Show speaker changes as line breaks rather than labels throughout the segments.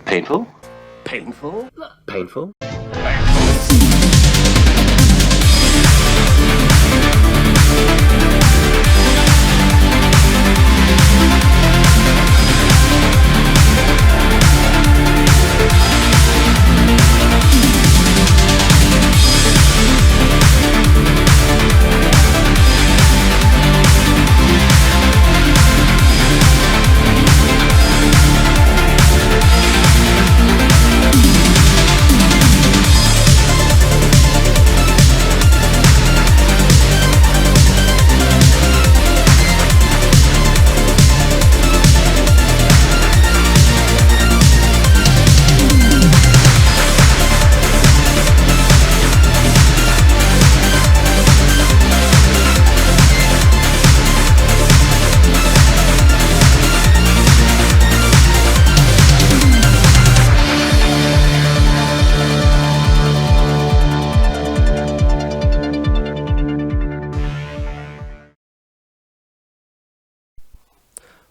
Painful?
Painful?
Painful?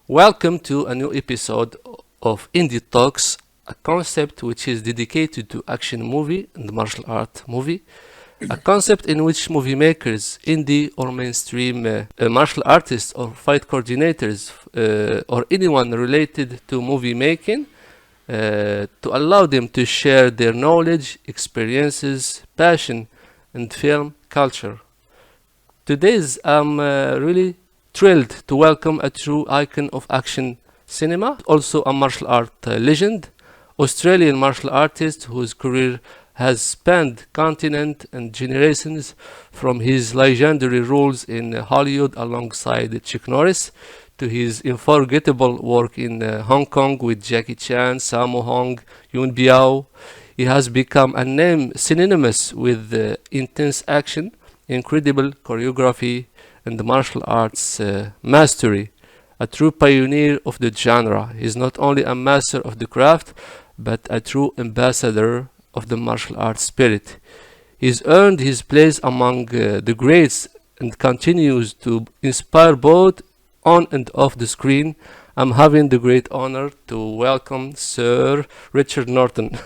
Welcome to a new episode of Indie Talks, a concept which is dedicated to action movie and martial art movie. A concept in which movie makers, indie or mainstream martial artists or fight coordinators or anyone related to movie making to allow them to share their knowledge, experiences, passion and film culture. Today's I'm really thrilled to welcome a true icon of action cinema, also a martial art legend, Australian martial artist whose career has spanned continent and generations, from his legendary roles in Hollywood alongside Chuck Norris to his unforgettable work in Hong Kong with Jackie Chan, Sammo Hung, Yun Biao. He has become a name synonymous with intense action, incredible choreography, and martial arts mastery. A true pioneer of the genre. He is not only a master of the craft, but a true ambassador of the martial arts spirit. He's earned his place among the greats and continues to inspire both on and off the screen. I'm having the great honor to welcome Sir Richard Norton.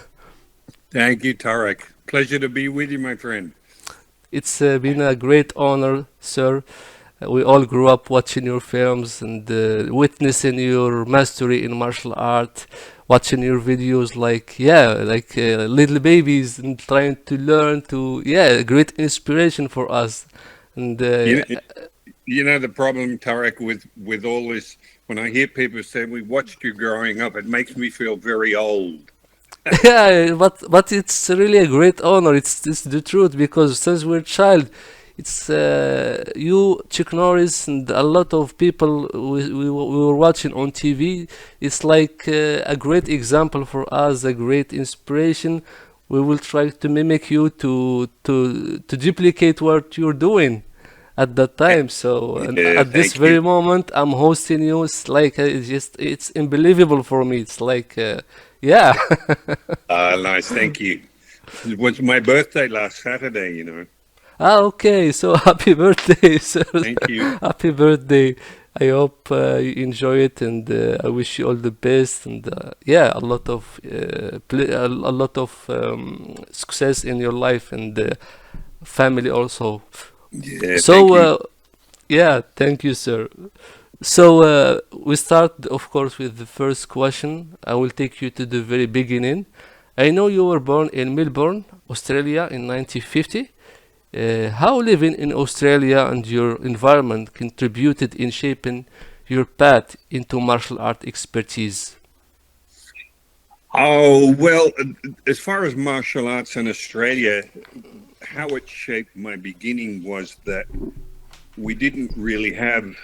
Thank you, Tarek. Pleasure to be with you, my friend.
It's been a great honor, sir. We all grew up watching your films and witnessing your mastery in martial art, watching your videos like little babies and trying to learn to, great inspiration for us. And
You know the problem, Tarek, with all this, when I hear people say we watched you growing up, it makes me feel very old.
yeah, but it's really a great honor. It's the truth because since we're child, it's you, Chuck Norris, and a lot of people we were watching on TV. It's like a great example for us, a great inspiration. We will try to mimic you to duplicate what you're doing at that time. So and
Yeah,
at this
thank
very
you.
moment, I'm hosting you. It's like it's unbelievable for me. It's like yeah.
Nice, thank you. It was my birthday last Saturday, you know.
Ah, okay. So happy birthday, sir.
Thank you.
Happy birthday. I hope you enjoy it, and I wish you all the best. And a lot of a lot of success in your life and family also.
Yeah,
So
thank you.
thank you, sir. So we start, of course, with the first question. I will take you to the very beginning. I know you were born in Melbourne, Australia, in 1950. How living in Australia and your environment contributed in shaping your path into martial art expertise?
Oh, well, as far as martial arts in Australia, how it shaped my beginning was that we didn't really have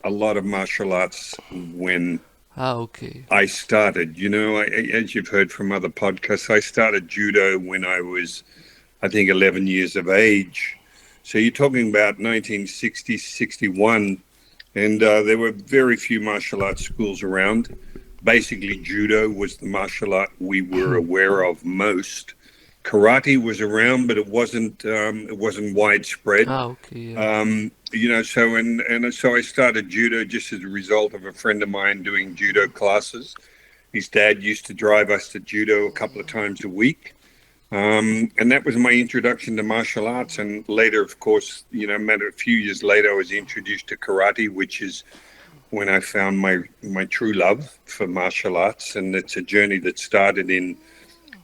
a lot of martial arts when
Ah, okay.
I started. You know, as you've heard from other podcasts, I started judo when I was, I think, 11 years of age. So you're talking about 1960, 61, and there were very few martial arts schools around. Basically, judo was the martial art we were aware of most. Karate was around, but it wasn't widespread.
Ah, okay. Yeah.
So I started judo just as a result of a friend of mine doing judo classes, His dad used to drive us to judo a couple of times a week. And that was my introduction to martial arts. And later, of course, a few years later, I was introduced to karate, which is when I found my true love for martial arts. And it's a journey that started in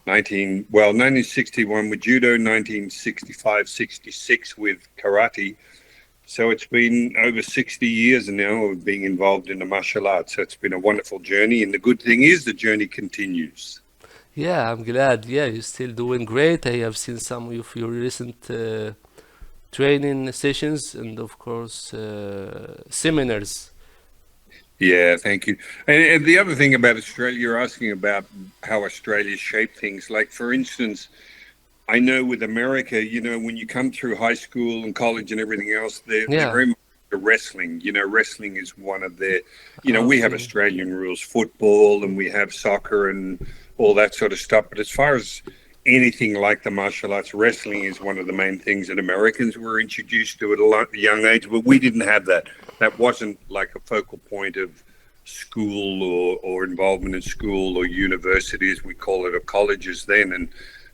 1961 with judo, 1965, 66 with karate. So it's been over 60 years now of being involved in the martial arts. So it's been a wonderful journey. And the good thing is the journey continues.
Yeah, I'm glad. Yeah, you're still doing great. I have seen some of your recent training sessions and, of course, seminars.
Yeah, thank you. And the other thing about Australia, you're asking about how Australia shaped things. Like, for instance, I know with America, when you come through high school and college and everything else, they're
Yeah.
very much into wrestling. Wrestling is one of their, we have
Okay.
Australian rules, football, and we have soccer and all that sort of stuff. But as far as anything like the martial arts, wrestling is one of the main things that Americans were introduced to at a young age. But we didn't have that. That wasn't like a focal point of school or involvement in school or university, as we call it, or colleges then. And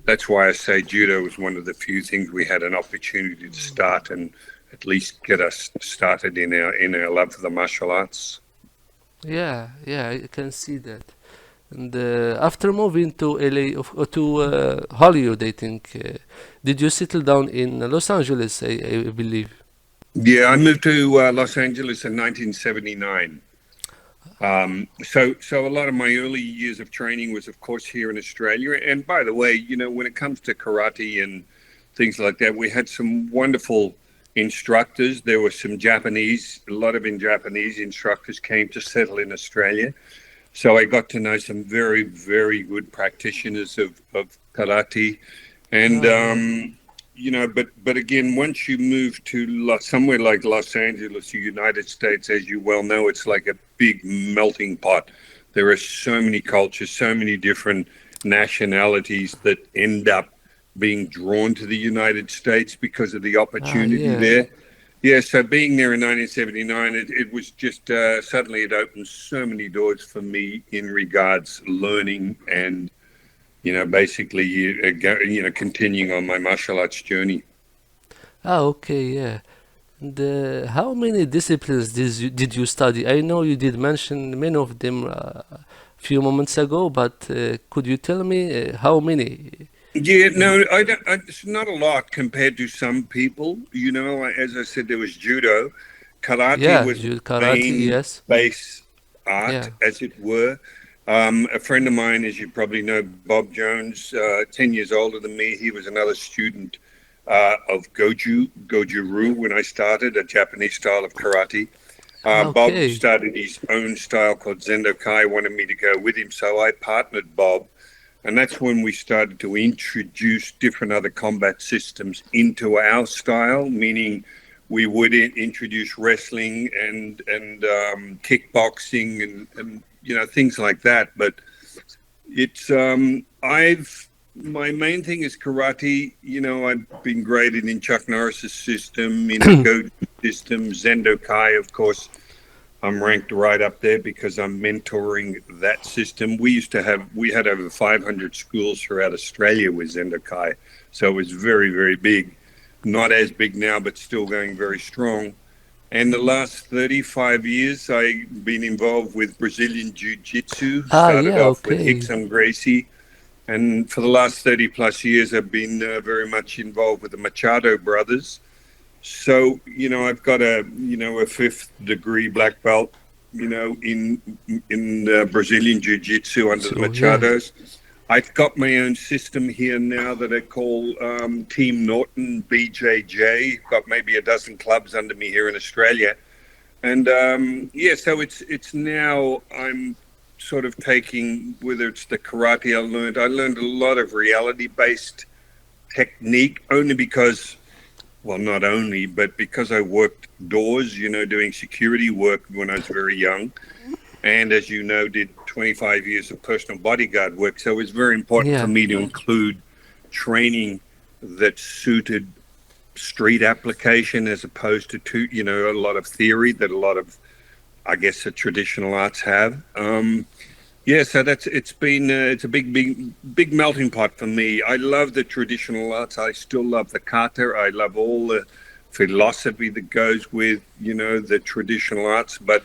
that's why I say judo was one of the few things we had an opportunity to start and at least get us started in our love for the martial arts.
Yeah, yeah, I can see that. And after moving to LA, to Hollywood, I think, did you settle down in Los Angeles, I believe?
Yeah, I moved to Los Angeles in 1979. So a lot of my early years of training was, of course, here in Australia. And by the way, when it comes to karate and things like that, we had some wonderful instructors. There were some a lot of Japanese instructors came to settle in Australia. So I got to know some very, very good practitioners of karate. And,
Ah, yeah.
but again, once you move to somewhere like Los Angeles, the United States, as you well know, it's like a big melting pot. There are so many cultures, so many different nationalities that end up being drawn to the United States because of the
Ah,
opportunity
yeah.
there. Yeah, so being there in 1979, it was just suddenly it opened so many doors for me in regards learning and basically continuing on my martial arts journey.
Ah, okay, yeah. And how many disciplines did you study? I know you did mention many of them a few moments ago, but could you tell me how many?
Yeah, no, I don't. It's not a lot compared to some people. As I said, there was judo, karate
Yeah,
was the
karate,
main
yes.
base art,
Yeah.
as it were. A friend of mine, as you probably know, Bob Jones, 10 years older than me, he was another student of Goju-Ryu when I started, a Japanese style of karate.
Ah,
Bob
okay.
started his own style called Zendo Kai, wanted me to go with him, so I partnered Bob. And that's when we started to introduce different other combat systems into our style, meaning we would introduce wrestling and kickboxing and things like that. But it's my main thing is karate. I've been graded in Chuck Norris's system, in the Go system, Zendo Kai, of course. I'm ranked right up there because I'm mentoring that system. We had over 500 schools throughout Australia with Zendo Kai, so it was very, very big. Not as big now, but still going very strong. And the last 35 years, I've been involved with Brazilian Jiu-Jitsu.
Ah,
Started
yeah,
off with
okay.
Rickson Gracie. And for the last 30 plus years, I've been very much involved with the Machado brothers. So, I've got a fifth degree black belt, in Brazilian Jiu-Jitsu under the
So, yeah.
Machados. I've got my own system here now that I call Team Norton BJJ. Got maybe a dozen clubs under me here in Australia, and so it's now I'm sort of taking, whether it's the karate I learned a lot of reality-based technique only because, well, not only, but because I worked doors, doing security work when I was very young. And as you know, did 25 years of personal bodyguard work. So it was very important for
Yeah.
me to include training that suited street application as opposed to a lot of theory that a lot of, I guess, the traditional arts have. Yeah, so that's it's a big melting pot for me. I love the traditional arts. I still love the kata. I love all the philosophy that goes with, the traditional arts. But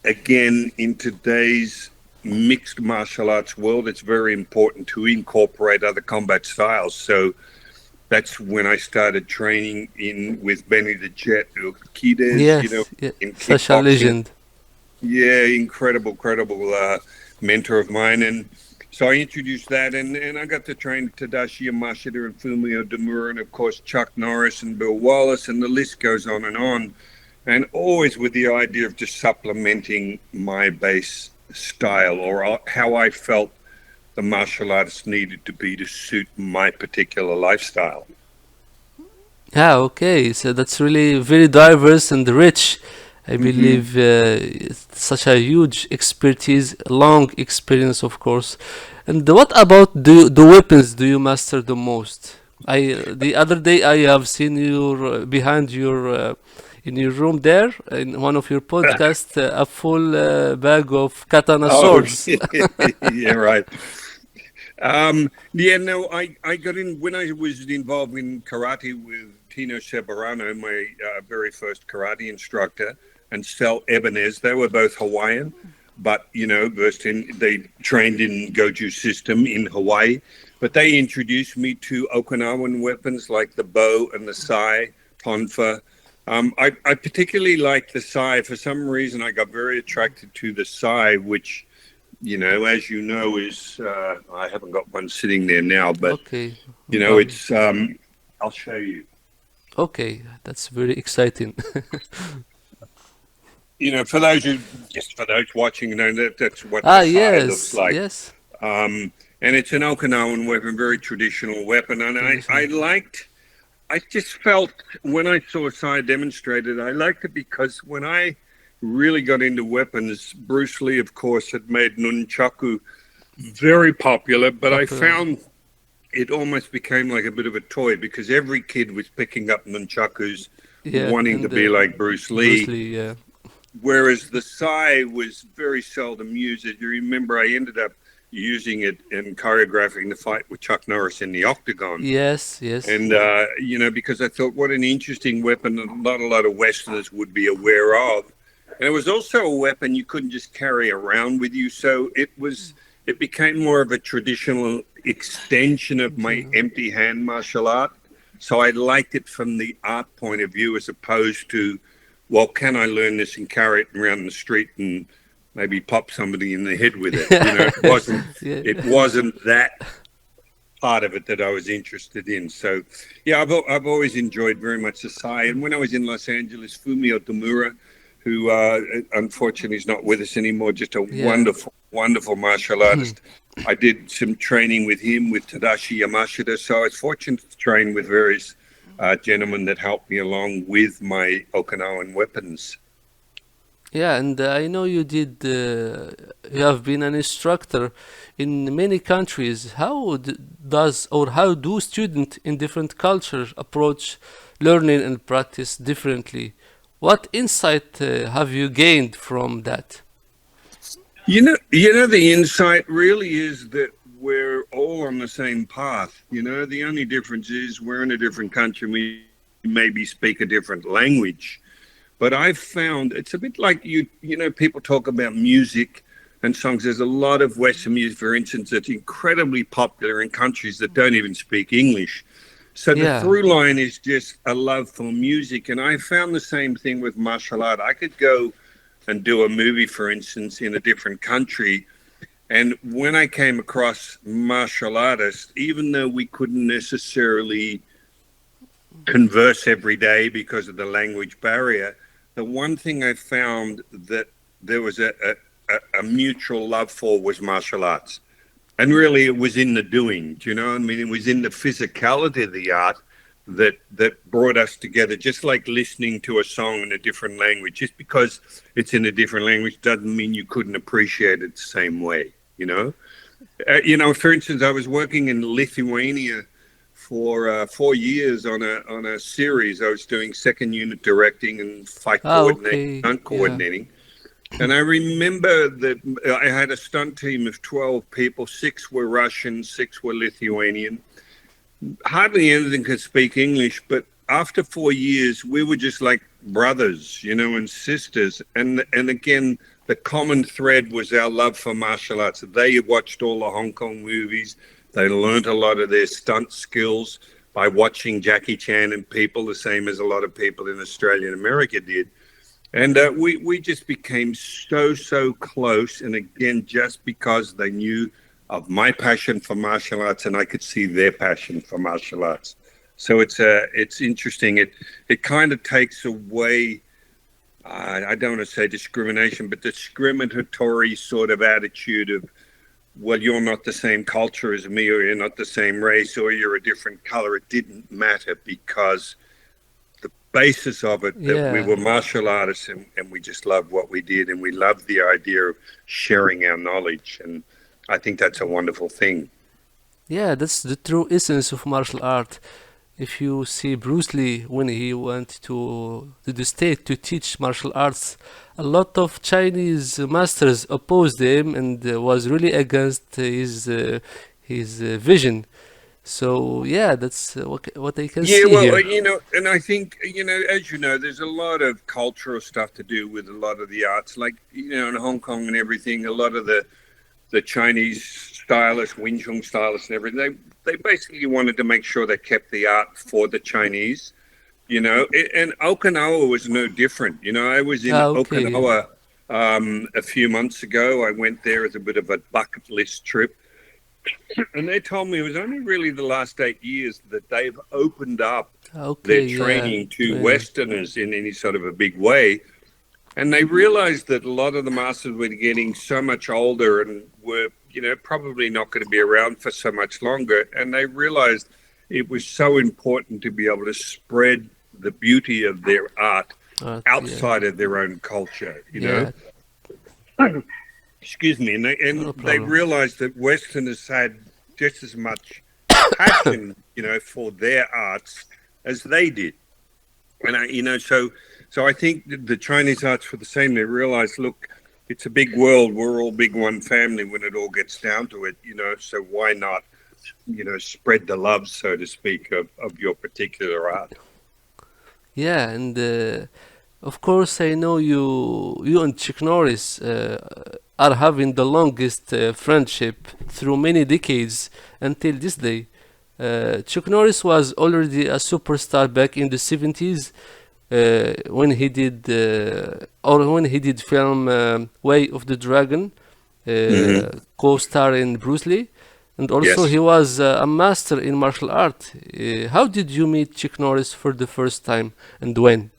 again, in today's mixed martial arts world, it's very important to incorporate other combat styles. So that's when I started training in with Benny the Jet Urquidez,
Yes, yeah,
in
such a
kickboxing.
legend.
Yeah, incredible mentor of mine. And so I introduced that, and I got to train Tadashi Yamashita and Fumio Demura, and of course Chuck Norris and Bill Wallace, and the list goes on and on. And always with the idea of just supplementing my base style or how I felt the martial artist needed to be to suit my particular lifestyle.
Yeah, okay. So that's really very diverse and rich. I
Hmm.
believe it's such a huge expertise, long experience, of course. And what about the weapons do you master the most? I the other day I have seen you behind your in your room there in one of your podcasts a full bag of katana
Oh,
swords.
yeah, right. Yeah, no, I got in when I was involved in karate with Tino Severano, my very first karate instructor, and Sal Ebenez. They were both Hawaiian, but they trained in Goju system in Hawaii. But they introduced me to Okinawan weapons like the bow and the sai, tonfa. I particularly like the sai. For some reason, I got very attracted to the sai, which as you know, is I haven't got one sitting there now, but
Okay, but
it's. I'll show you.
okay, that's very exciting.
For those who just for those watching, that's what
Ah,
the sai looks
yes,
like.
yes.
And it's an Okinawan weapon, very traditional weapon, and I
Traditional.
liked. I just felt when I saw Sai demonstrated, I liked it because when I really got into weapons, Bruce Lee, of course, had made nunchaku very popular, but I
Popular.
found it almost became like a bit of a toy because every kid was picking up nunchakus,
Yeah,
wanting to
and
be like Bruce
Bruce
Lee,
Lee. Yeah.
whereas the sai was very seldom used. You remember, I ended up using it and choreographing the fight with Chuck Norris in the octagon.
Yes, yes.
And because I thought what an interesting weapon that not a lot of Westerners would be aware of, and it was also a weapon you couldn't just carry around with you. So it became more of a traditional extension of my
General.
empty hand martial art. So I liked it from the art point of view as opposed to, well, can I learn this and carry it around the street and maybe pop somebody in the head with it?
Yeah.
It wasn't that part of it that I was interested in. So, yeah, I've always enjoyed very much the Sai. And when I was in Los Angeles, Fumio Demura, who unfortunately is not with us anymore, just a
Yeah.
wonderful martial artist. I did some training with him with Tadashi Yamashita. So I was fortunate to train with various gentlemen that helped me along with my Okinawan weapons.
Yeah, and I know you did. You have been an instructor in many countries. Does or how do students in different cultures approach learning and practice differently? What insight have you gained from that?
The insight really is that we're all on the same path. The only difference is we're in a different country and we maybe speak a different language. But I've found it's a bit like people talk about music and songs. There's a lot of Western music, for instance, that's incredibly popular in countries that don't even speak English. So the
Yeah.
through line is just a love for music. And I found the same thing with martial art. I could go and do a movie, for instance, in a different country. And when I came across martial artists, even though we couldn't necessarily converse every day because of the language barrier, the one thing I found that there was a mutual love for was martial arts. And really, it was in the doing. Do you know? I mean, it was in the physicality of the art that brought us together. Just like listening to a song in a different language, just because it's in a different language doesn't mean you couldn't appreciate it the same way. For instance, I was working in Lithuania for 4 years on a series. I was doing second unit directing and fight
Ah,
coordinating,
okay.
stunt
Yeah.
coordinating. And I remember that I had a stunt team of 12 people. 6 were Russian, 6 were Lithuanian. Hardly anything could speak English, but after 4 years, we were just like brothers, and sisters. And again, the common thread was our love for martial arts. They watched all the Hong Kong movies. They learned a lot of their stunt skills by watching Jackie Chan and people, the same as a lot of people in Australia and America did. And we just became so close. And again, just because they knew of my passion for martial arts, and I could see their passion for martial arts. So it's interesting. It kind of takes away, I don't want to say discrimination, but discriminatory sort of attitude of, well, you're not the same culture as me, or you're not the same race, or you're a different color. It didn't matter, because the basis of it, that we
Yeah,
were martial artists, and we just loved what we did, and we loved the idea of sharing our knowledge. And I think that's a wonderful thing.
yeah, that's the true essence of martial art. If you see Bruce Lee when he went to the state to teach martial arts, a lot of Chinese masters opposed him and was really against his vision. So yeah, that's what I can
Yeah,
see
well,
here.
and I think, as you know, there's a lot of cultural stuff to do with a lot of the arts, like, in Hong Kong and everything. A lot of the Chinese stylists, Wing Chun stylists and everything, they basically wanted to make sure they kept the art for the Chinese, and Okinawa was no different. I was in
Ah, okay.
Okinawa a few months ago. I went there as a bit of a bucket list trip, and they told me it was only really the last 8 years that they've opened up their
Okay, yeah,
training to
training.
Westerners in any sort of a big way. And they realized that a lot of the masters were getting so much older and were, probably not going to be around for so much longer. And they realized it was so important to be able to spread the beauty of their art
Yeah,
outside of their own culture,
yeah,
Excuse me. And they,
no
and they
problem.
realized that Westerners had just as much passion, for their arts as they did. And so I think the Chinese arts were the same. They realized, look, it's a big world. We're all big one family when it all gets down to it, So why not, spread the love, so to speak, of your particular art?
Yeah, and of course I know you and Chuck Norris are having the longest friendship through many decades until this day. Chuck Norris was already a superstar back in the 70s when he did film Way of the Dragon,
Hmm.
co-starring Bruce Lee, and also
Yes.
he was a master in martial art. How did you meet Chuck Norris for the first time and when?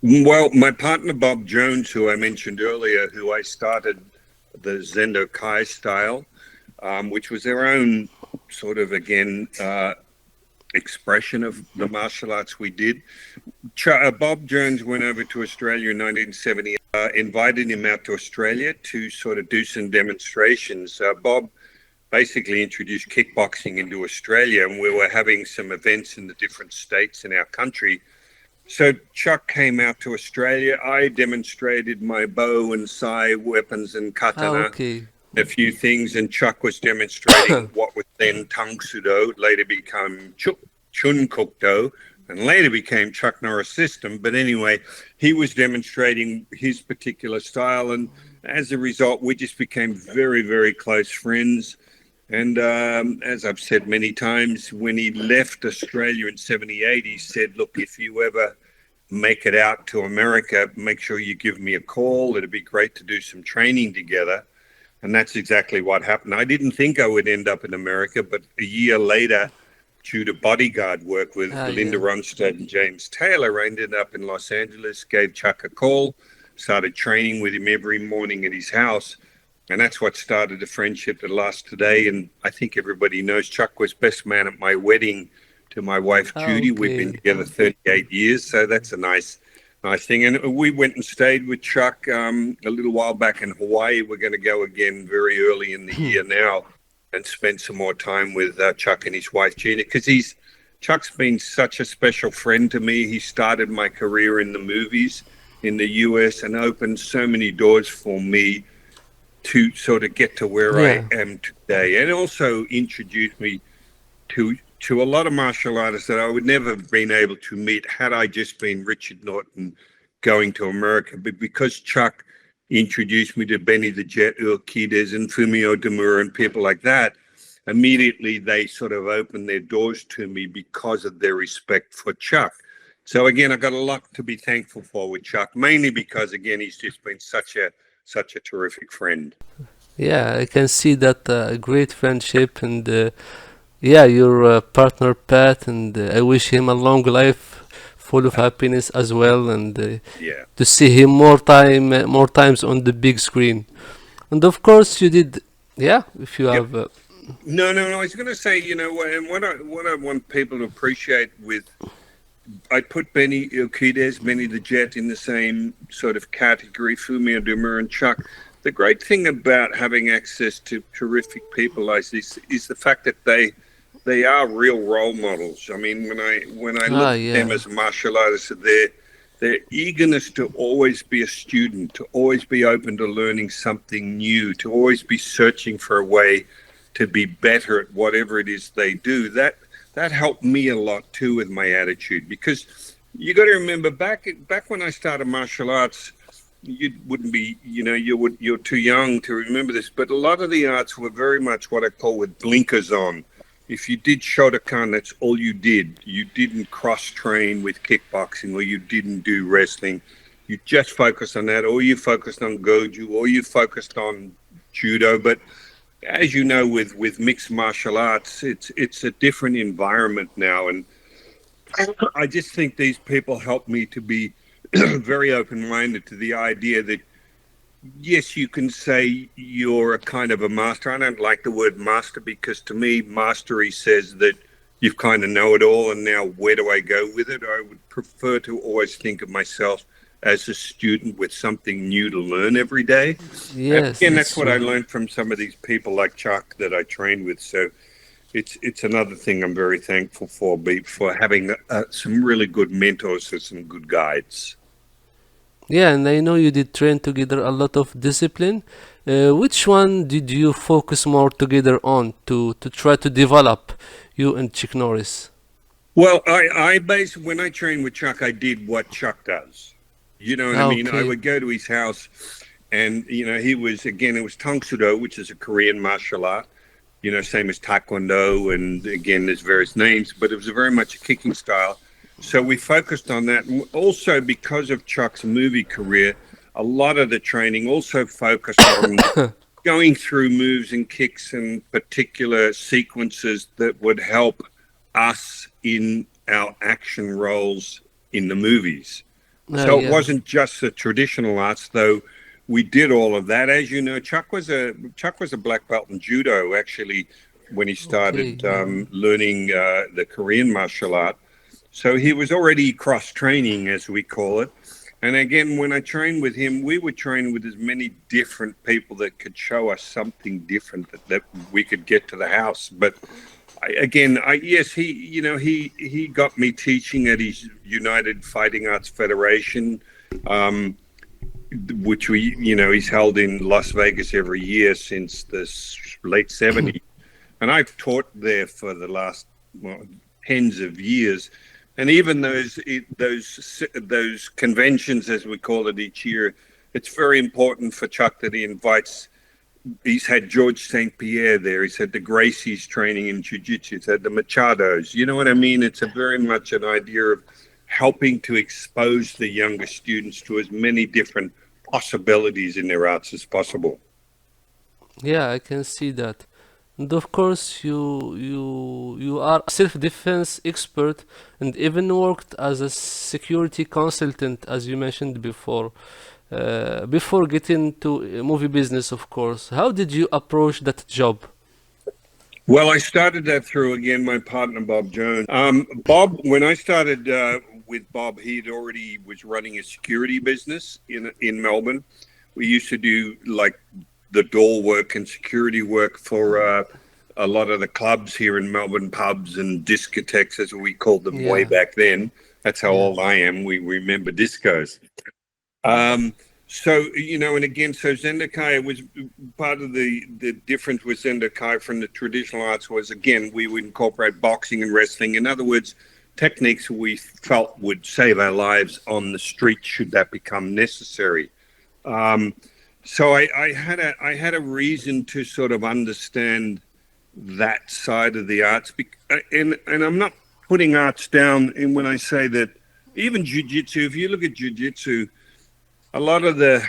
Well, my partner Bob Jones, who I mentioned earlier, who I started the Zendo Kai style, which was their own sort of, again, expression of the martial arts we did. Bob Jones went over to Australia in 1970, invited him out to Australia to sort of do some demonstrations. Bob basically introduced kickboxing into Australia, and we were having some events in the different states in our country. So Chuck came out to Australia. I demonstrated my bow and sai weapons and
Ah,
katana,
okay.
a few things, and Chuck was demonstrating what was then Tang Sudo, later became Chun Kuk Do, and later became Chuck Norris System. But anyway, he was demonstrating his particular style, and as a result, we just became very, very close friends. And as I've said many times, when he left Australia in '78, he said, "Look, if you ever make it out to America, make sure you give me a call. It'd be great to do some training together." And that's exactly what happened. I didn't think I would end up in America, but a year later, due to bodyguard work with
Ah,
Linda
yeah.
Ronstadt and James Taylor, I ended up in Los Angeles, gave Chuck a call, started training with him every morning at his house. And that's what started the friendship that lasts today. And I think everybody knows Chuck was best man at my wedding to my wife,
Ah,
Judy. We've been
okay.
together 38 years. So that's a nice thing. And we went and stayed with Chuck a little while back in Hawaii. We're going to go again very early in the year now and spend some more time with Chuck and his wife, Gina, because Chuck's been such a special friend to me. He started my career in the movies. in the US and opened so many doors for me to sort of get to where I
Yeah.
am today, and also introduced me to a lot of martial artists that I would never have been able to meet had I just been Richard Norton going to America. But because Chuck introduced me to Benny the Jet Urquidez and Fumio Demura and people like that, immediately they sort of opened their doors to me because of their respect for Chuck. So again, I got a lot to be thankful for with Chuck, mainly because again he's just been such a terrific friend.
Yeah, I can see that great friendship and yeah, your partner Pat, and I wish him a long life full of happiness as well, and
Yeah.
to see him more times on the big screen. And of course, you did. Yeah, if you
Yep.
have.
No. I was going to say, and what I want people to appreciate with, I put Benny Urquidez, Benny the Jet in the same sort of category, Fumio Dumur and Chuck. The great thing about having access to terrific people like this is the fact that they are real role models. I mean, when I look
Ah,
at them
yeah.
as martial artists, their eagerness to always be a student, to always be open to learning something new, to always be searching for a way to be better at whatever it is they do. That helped me a lot too with my attitude, because you got to remember back when I started martial arts, you wouldn't be, you're too young to remember this, but a lot of the arts were very much what I call with blinkers on. If you did Shotokan, that's all you did. You didn't cross train with kickboxing, or you didn't do wrestling. You just focused on that, or you focused on Goju, or you focused on judo. But as you know, with mixed martial arts, it's a different environment now, and I just think these people help me to be very open minded to the idea that yes, you can say you're a kind of a master. I don't like the word master, because to me, mastery says that you kind of know it all, and now where do I go with it? I would prefer to always think of myself as a student with something new to learn every day. And
Yes,
again, that's
that's
what I
true.
learned from some of these people like Chuck that I trained with. So it's another thing I'm very thankful for having some really good mentors and some good guides.
Yeah, and I know you did train together a lot of discipline. Which one did you focus more together on to try to develop you and Chick Norris?
Well, I basically, when I trained with Chuck, I did what Chuck does. You know what I
Ah,
mean? I
okay.
would go to his house, and he was, again, it was Tang Sudo, which is a Korean martial art. Same as Taekwondo, and again, there's various names, but it was very much a kicking style. So we focused on that. And also, because of Chuck's movie career, a lot of the training also focused on going through moves and kicks and particular sequences that would help us in our action roles in the movies. So it
Yeah.
wasn't just the traditional arts, though we did all of that. As you know, Chuck was a black belt in judo actually when he
Okay.
started
Yeah.
learning the Korean martial art. So he was already cross training, as we call it. And again, when I trained with him, we would train with as many different people that could show us something different that we could get to the house. But yes, he got me teaching at his United Fighting Arts Federation, um, which he's held in Las Vegas every year since the late '70s, and I've taught there for the last, well, tens of years. And even those conventions, as we call it each year, it's very important for Chuck that he invites. He's had George St. Pierre there. He's had the Gracies training in jiu-jitsu. He's had the Machados. You know what I mean? It's a very much an idea of helping to expose the younger students to as many different possibilities in their arts as possible.
Yeah, I can see that. And of course, you are a self-defense expert and even worked as a security consultant, as you mentioned before. Before getting to movie business, of course. How did you approach that job?
Well, I started that through, again, my partner, Bob Jones. Bob, when I started with Bob, he had already was running a security business in Melbourne. We used to do like the door work and security work for a lot of the clubs here in Melbourne, pubs and discotheques, as we called them way
Yeah,
back then. That's how
yeah,
old I am. We remember discos. Um, so and again, so Zendakai was part of the difference with Zendakai from the traditional arts was again we would incorporate boxing and wrestling. In other words, techniques we felt would save our lives on the street should that become necessary. Um, so I had a reason to sort of understand that side of the arts, and I'm not putting arts down. And when I say that, even jujitsu, if you look at jujitsu, a lot of the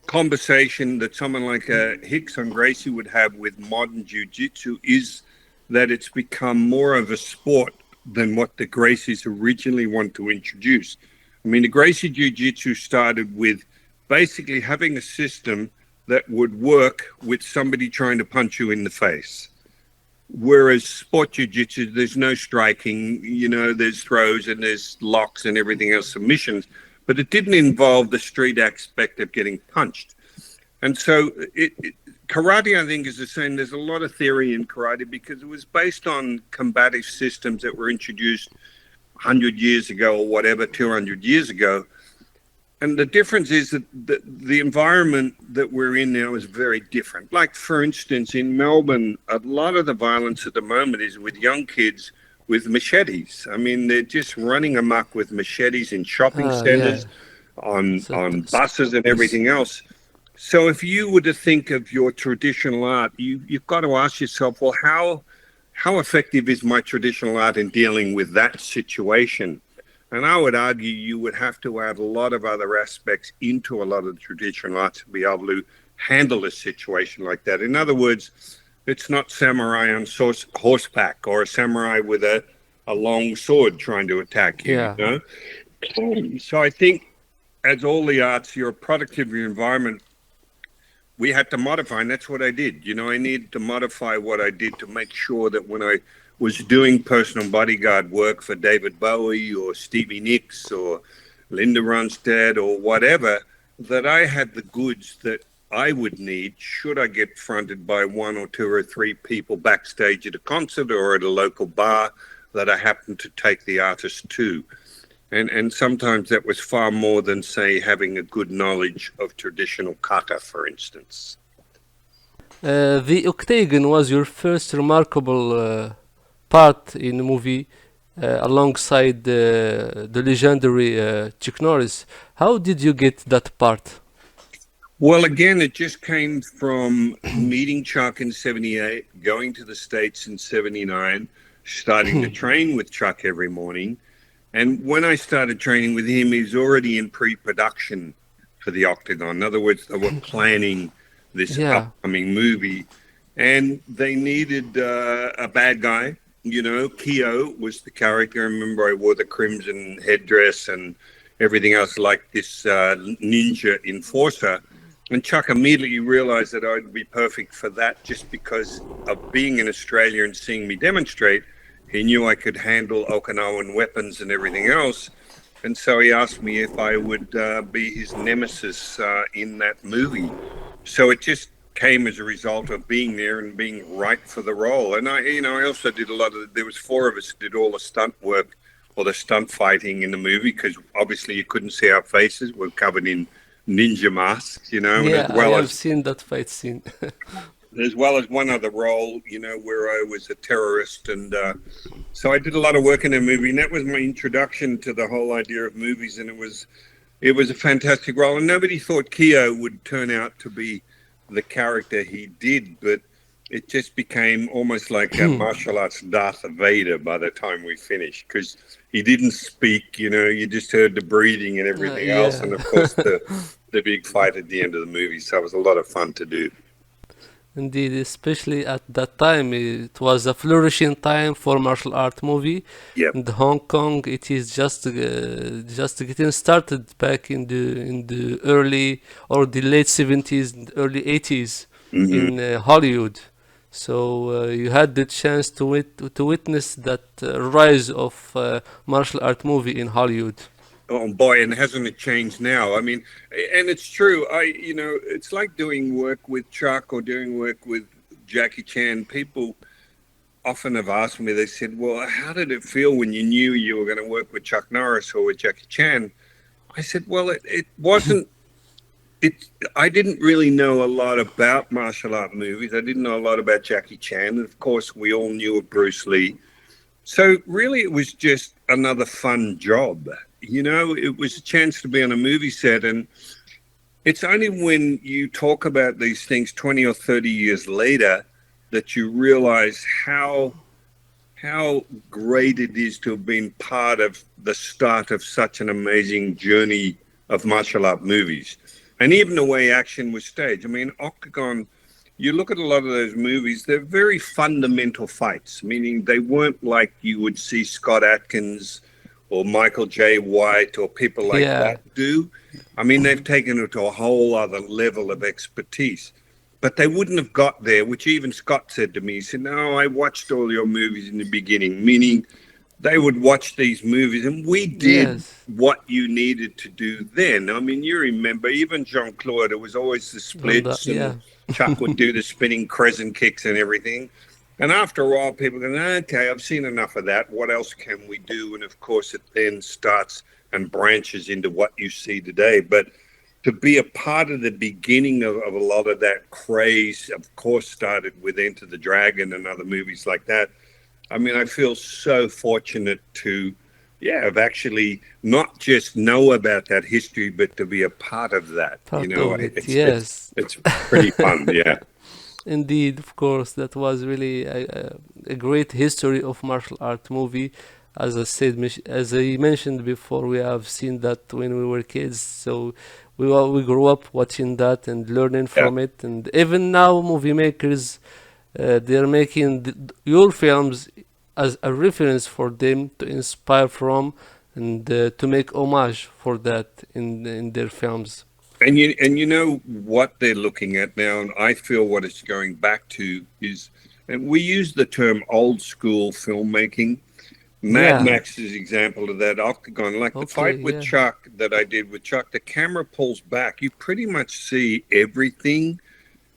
conversation that someone like Hickson Gracie would have with modern jiu-jitsu is that it's become more of a sport than what the Gracies originally want to introduce. I mean, the Gracie jiu-jitsu started with basically having a system that would work with somebody trying to punch you in the face. Whereas sport jiu-jitsu, there's no striking, there's throws and there's locks and everything else, submissions, but it didn't involve the street aspect of getting punched. And so karate, I think, is the same. There's a lot of theory in karate because it was based on combative systems that were introduced 100 years ago or whatever, 200 years ago. And the difference is that the environment that we're in now is very different. Like, for instance, in Melbourne, a lot of the violence at the moment is with young kids with machetes. I mean, they're just running amok with machetes in shopping
Yeah.
centers,
So,
on buses and everything else. So if you were to think of your traditional art, you've got to ask yourself, well, how effective is my traditional art in dealing with that situation? And I would argue you would have to add a lot of other aspects into a lot of the traditional arts to be able to handle a situation like that. In other words, it's not samurai on horseback or a samurai with a long sword trying to attack you,
yeah.
you know? So I think, as all the arts, your productivity environment, we had to modify, and that's what I did. I needed to modify what I did to make sure that when I was doing personal bodyguard work for David Bowie or Stevie Nicks or Linda Ronstadt or whatever, that I had the goods that I would need should I get fronted by one or two or three people backstage at a concert or at a local bar that I happened to take the artist to. And sometimes that was far more than, say, having a good knowledge of traditional kata, for instance.
The Octagon was your first remarkable part in the movie alongside the legendary Chuck Norris. How did you get that part?
Well, again, it just came from meeting Chuck in 78, going to the States in 79, starting to train with Chuck every morning. And when I started training with him, he was already in pre-production for the Octagon. In other words, they were planning this
Yeah.
upcoming movie, and they needed a bad guy. Keo was the character. I remember I wore the crimson headdress and everything else like this ninja enforcer. And Chuck immediately realized that I'd be perfect for that just because of being in Australia and seeing me demonstrate. He knew I could handle Okinawan weapons and everything else. And so he asked me if I would be his nemesis in that movie. So it just came as a result of being there and being right for the role. And I also did a lot of, there was four of us did all the stunt work or the stunt fighting in the movie because obviously you couldn't see our faces. We're covered in ninja masks, and
Yeah, I have seen that fight scene.
as well as one other role, where I was a terrorist. And so I did a lot of work in a movie, and that was my introduction to the whole idea of movies. And it was a fantastic role, and nobody thought Keo would turn out to be the character he did, but it just became almost like a martial arts Darth Vader by the time we finished, because he didn't speak, you just heard the breathing and everything else,
Yeah.
and of course the big fight at the end of the movie. So it was a lot of fun to do.
Indeed, especially at that time, it was a flourishing time for martial art movie.
Yep.
In Hong Kong, it is just getting started back in the early or the late 70s, early 80s
Hmm.
in Hollywood. So you had the chance to witness that rise of martial art movie in Hollywood.
Oh boy, and hasn't it changed now? I mean, and it's true. It's like doing work with Chuck or doing work with Jackie Chan. People often have asked me, they said, well, how did it feel when you knew you were going to work with Chuck Norris or with Jackie Chan? I said, well, it wasn't. It. I didn't really know a lot about martial art movies. I didn't know a lot about Jackie Chan, and of course, we all knew of Bruce Lee. So really, it was just another fun job. You know, it was a chance to be on a movie set, and it's only when you talk about these things 20 or 30 years later that you realize how great it is to have been part of the start of such an amazing journey of martial art movies. And even the way action was staged. I mean, Octagon, you look at a lot of those movies, they're very fundamental fights, meaning they weren't like you would see Scott Atkins or Michael J. White or people like
Yeah,
that do. I mean, they've taken it to a whole other level of expertise. But they wouldn't have got there, which even Scott said to me. He said, no, I watched all your movies in the beginning, meaning they would watch these movies and we did
yes,
what you needed to do then. I mean, you remember even Jean Claude, it was always the
on the
splits and
yeah,
Chuck would do the spinning crescent kicks and everything. And after a while, people go, okay, I've seen enough of that. What else can we do? And of course, it then starts and branches into what you see today. But to be a part of the beginning of a lot of that craze, of course, started with Enter the Dragon and other movies like that. I mean, I feel so fortunate to, yeah, have actually not just know about that history, but to be a part of that. You
part
know,
of it.
it's
Yes.
it's pretty fun. Yeah,
Indeed, of course, that was really a great history of martial art movie. As I said, as I mentioned before, we have seen that when we were kids, so we grew up watching that and learning
yeah.
from it. And even now, movie makers, they're making your films as a reference for them to inspire from and to make homage for that in their films.
And you know what they're looking at now, and I feel what it's going back to is, and we use the term old school filmmaking. Mad
Yeah.
Max's example of that Octagon, like the
Okay.
fight with
Yeah.
Chuck that I did with Chuck, the camera pulls back. You pretty much see everything,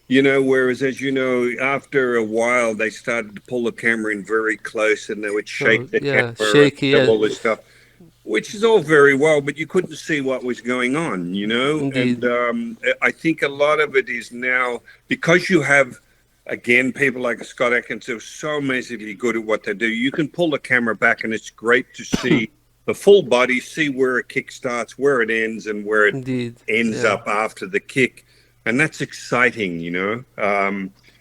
whereas, as you know, after a while, they started to pull the camera in very close and they would
So
shake the
yeah,
camera and
shaky.
have
Yeah.
all this stuff, which is all very well, but you couldn't see what was going on, And
Indeed.
I think a lot of it is now because you have, again, people like Scott Atkins who are so amazingly good at what they do. You can pull the camera back, and it's great to see the full body, see where a kick starts, where it ends, and where it
Indeed.
ends
Yeah.
up after the kick, and that's exciting.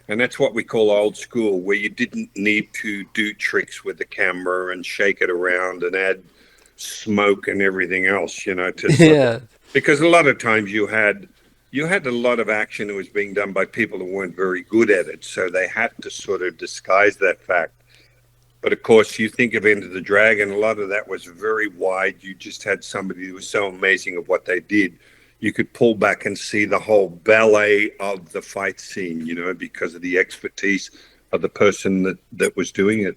And that's what we call old school, where you didn't need to do tricks with the camera and shake it around and add smoke and everything else, to sort of,
Yeah.
because a lot of times you had a lot of action that was being done by people who weren't very good at it, so they had to sort of disguise that fact. But of course, you think of Enter the Dragon, a lot of that was very wide. You just had somebody who was so amazing at what they did. You could pull back and see the whole ballet of the fight scene, because of the expertise of the person that was doing it.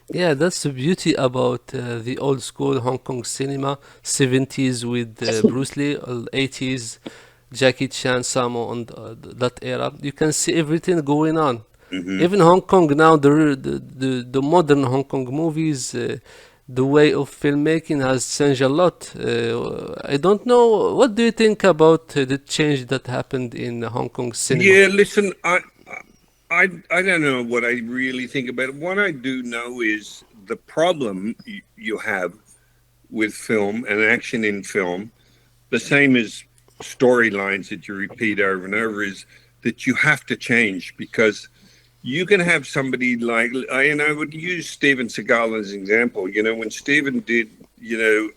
Yeah, that's the beauty about the old school Hong Kong cinema, 70s with Bruce Lee, 80s Jackie Chan, Samo, and that era. You can see everything going on.
Hmm.
Even Hong Kong now, the modern Hong Kong movies, the way of filmmaking has changed a lot. I don't know. What do you think about the change that happened in Hong Kong cinema?
Yeah, listen, I don't know what I really think about it. What I do know is the problem you have with film and action in film, the same as storylines that you repeat over and over, is that you have to change because you can have somebody like, and I would use Steven Seagal as an example. When Steven did,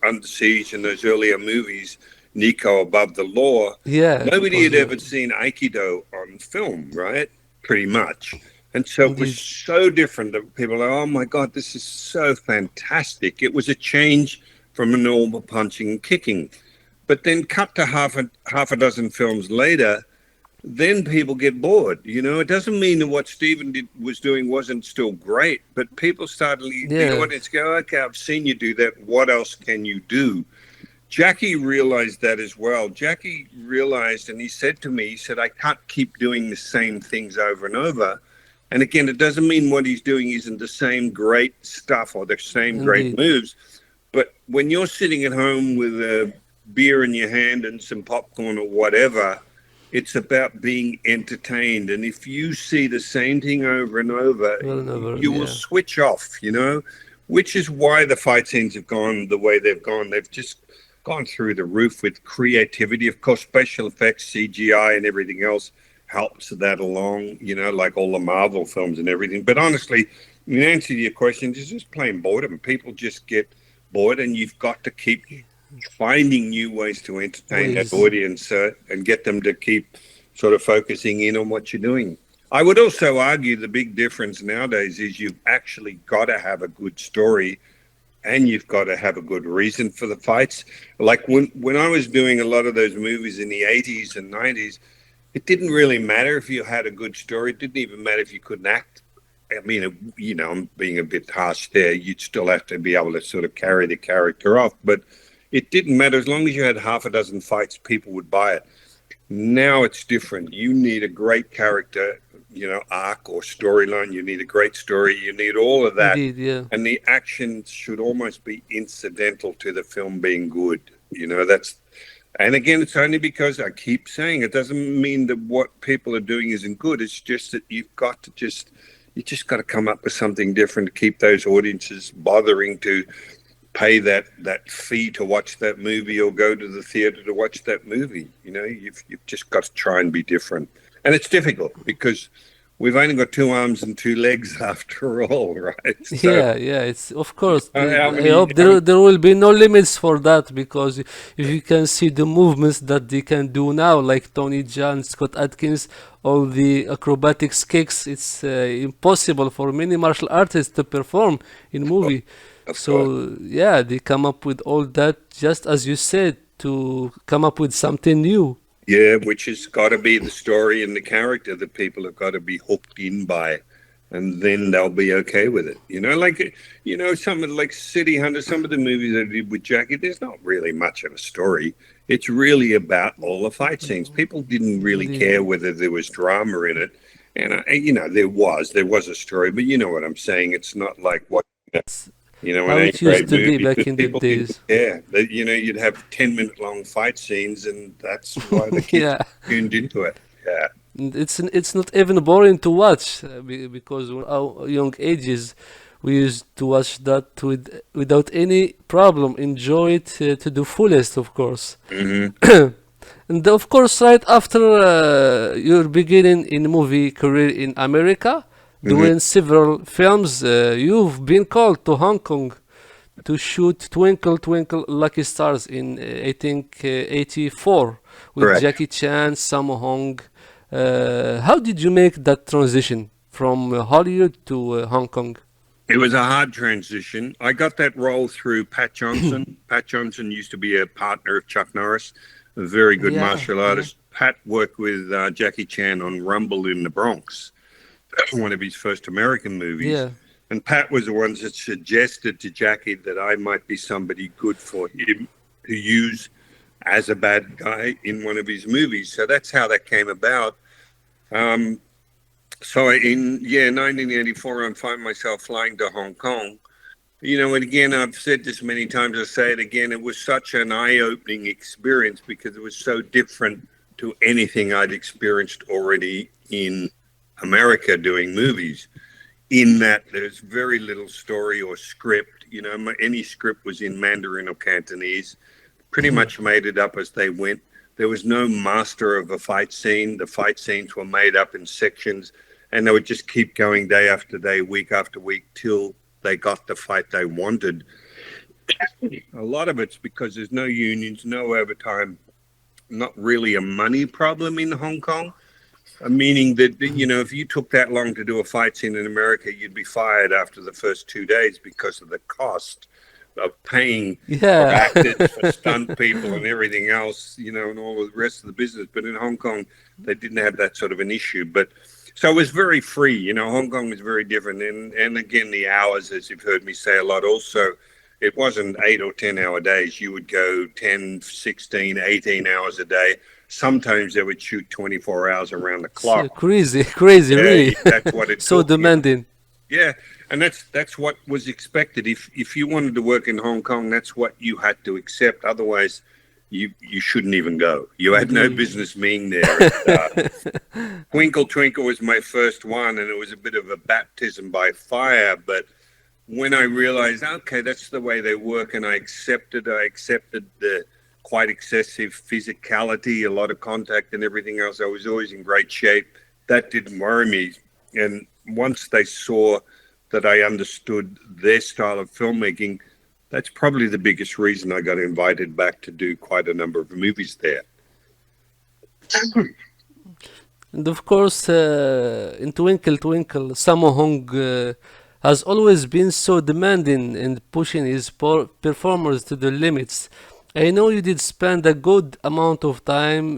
Under Siege and those earlier movies, Nico Above the Law,
Yeah, it
nobody
was
had ever seen Aikido on film, right? Pretty much. And so it was
indeed.
so different that people are, oh my God, this is so fantastic. It was a change from a normal punching and kicking. But then cut to half a dozen films later, then people get bored. It doesn't mean that what Stephen was doing wasn't still great, but people started, the
Yeah,
audience go, okay, I've seen you do that. What else can you do? Jackie realized that as well. Jackie realized, and he said to me, he said, I can't keep doing the same things over and over. And again, it doesn't mean what he's doing isn't the same great stuff or the same great
indeed.
moves, But when you're sitting at home with a beer in your hand and some popcorn or whatever, it's about being entertained. And if you see the same thing over and over,
Well, never,
you will
yeah.
switch off, which is why the fight scenes have gone the way they've gone. They've just gone through the roof with creativity. Of course, special effects, CGI, and everything else helps that along, like all the Marvel films and everything. But honestly, in answer to your question, it's just plain boredom. People just get bored, and you've got to keep finding new ways to entertain that
Ways.
audience and get them to keep sort of focusing in on what you're doing. I would also argue the big difference nowadays is you've actually got to have a good story and you've got to have a good reason for the fights. Like when I was doing a lot of those movies in the 80s and 90s, it didn't really matter if you had a good story. It didn't even matter if you couldn't act. I mean, I'm being a bit harsh there. You'd still have to be able to sort of carry the character off. But it didn't matter. As long as you had half a dozen fights, people would buy it. Now it's different. You need a great character, arc or storyline. You need a great story. You need all of that.
Indeed, yeah.
And the action should almost be incidental to the film being good. And again, it's only because I keep saying it doesn't mean that what people are doing isn't good. It's just that you just got to come up with something different to keep those audiences bothering to pay that fee to watch that movie or go to the theater to watch that movie. You've just got to try and be different. And it's difficult because we've only got two arms and two legs after all, right? So
Yeah. It's of course.
how
I
many
hope there will be no limits for that because if you can see the movements that they can do now, like Tony Jaa, Scott Adkins, all the acrobatics kicks, it's impossible for many martial artists to perform in movie.
of course.
So yeah, they come up with all that just as you said to come up with something new.
Yeah, which has got to be the story and the character that people have got to be hooked in by, and then they'll be okay with it. Some of like City Hunter, some of the movies I did with Jackie, there's not really much of a story. It's really about all the fight scenes. People didn't really
Indeed.
care whether there was drama in it, and there was a story, but you know what I'm saying. It's not like what
How
an
it used
A-grade
to be
movie
back
because
in the
people didn't
days.
care. You'd have 10-minute long fight scenes, and that's why the kids
Yeah.
tuned into it. Yeah.
It's not even boring to watch because when our young ages we used to watch that without any problem, enjoy it to the fullest, of course.
Hmm.
And of course, right after your beginning in movie career in America,
Hmm.
doing several films, you've been called to Hong Kong to shoot Twinkle Twinkle Lucky Stars in I think 84 with
Correct.
Jackie Chan, Sammo Hung. How did you make that transition from Hollywood to Hong Kong?
It was a hard transition. I got that role through Pat Johnson. Pat Johnson used to be a partner of Chuck Norris, a very good
Yeah,
martial
yeah,
artist. Pat worked with Jackie Chan on Rumble in the Bronx, one of his first American movies.
yeah.
And Pat was the ones that suggested to Jackie that I might be somebody good for him to use as a bad guy in one of his movies. So that's how that came about. Um, so in 1984, I find myself flying to Hong Kong. And again, I've said this many times. I say it again. It was such an eye-opening experience because it was so different to anything I'd experienced already in America doing movies. In that there's very little story or script. Any script was in Mandarin or Cantonese. Pretty much made it up as they went. There was no master of a fight scene. The fight scenes were made up in sections, and they would just keep going day after day, week after week, till they got the fight they wanted. A lot of it's because there's no unions, no overtime, not really a money problem in Hong Kong. Meaning that, if you took that long to do a fight scene in America, you'd be fired after the first 2 days because of the cost of paying for
Yeah.
actors, for stunt people and everything else, and all the rest of the business. But in Hong Kong, they didn't have that sort of an issue. But so it was very free. Hong Kong was very different. And again, the hours, as you've heard me say a lot also, it wasn't 8 or 10 hour days. You would go 10, 16, 18 hours a day. Sometimes they would shoot 24 hours around the
It's
clock.
crazy, crazy,
Yeah,
really.
that's what it
So
took.
demanding.
Yeah, and that's what was expected. If you wanted to work in Hong Kong, that's what you had to accept. Otherwise, you shouldn't even go. You had no
Agree.
business being there. Twinkle Twinkle was my first one, and it was a bit of a baptism by fire. But when I realized, okay, that's the way they work, and I accepted the quite excessive physicality, a lot of contact, and everything else. I was always in great shape. That didn't worry me. And once they saw that I understood their style of filmmaking, that's probably the biggest reason I got invited back to do quite a number of movies there.
And of course, in Twinkle Twinkle, Sammo Hung has always been so demanding and pushing his performers to the limits. I know you did spend a good amount of time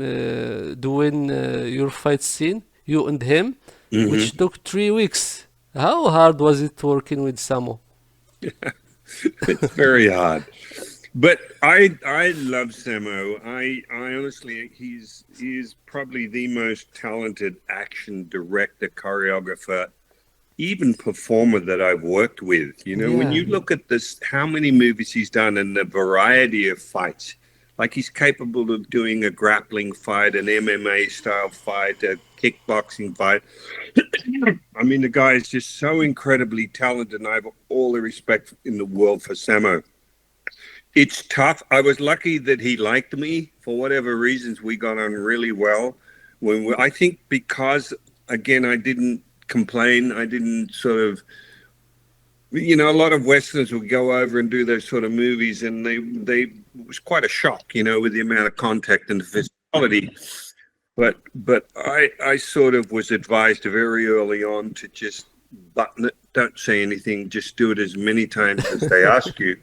doing your fight scene, you and him, which
Hmm.
took 3 weeks. How hard was it working with Samo?
It's very hard. But I love Samo. I honestly he's probably the most talented action director, choreographer, even performer that I've worked with. You know, when
Yeah.
you look at this, how many movies he's done and the variety of fights, like he's capable of doing a grappling fight, an MMA style fight, a kickboxing fight. I mean, the guy is just so incredibly talented, and I have all the respect in the world for Samo. It's tough. I was lucky that he liked me for whatever reasons. We got on really well. I think because again, I didn't complain. I didn't sort of, a lot of Westerners would go over and do those sort of movies, and they it was quite a shock, with the amount of contact and the physicality. But I sort of was advised very early on to just button it, don't say anything, just do it as many times as they ask you.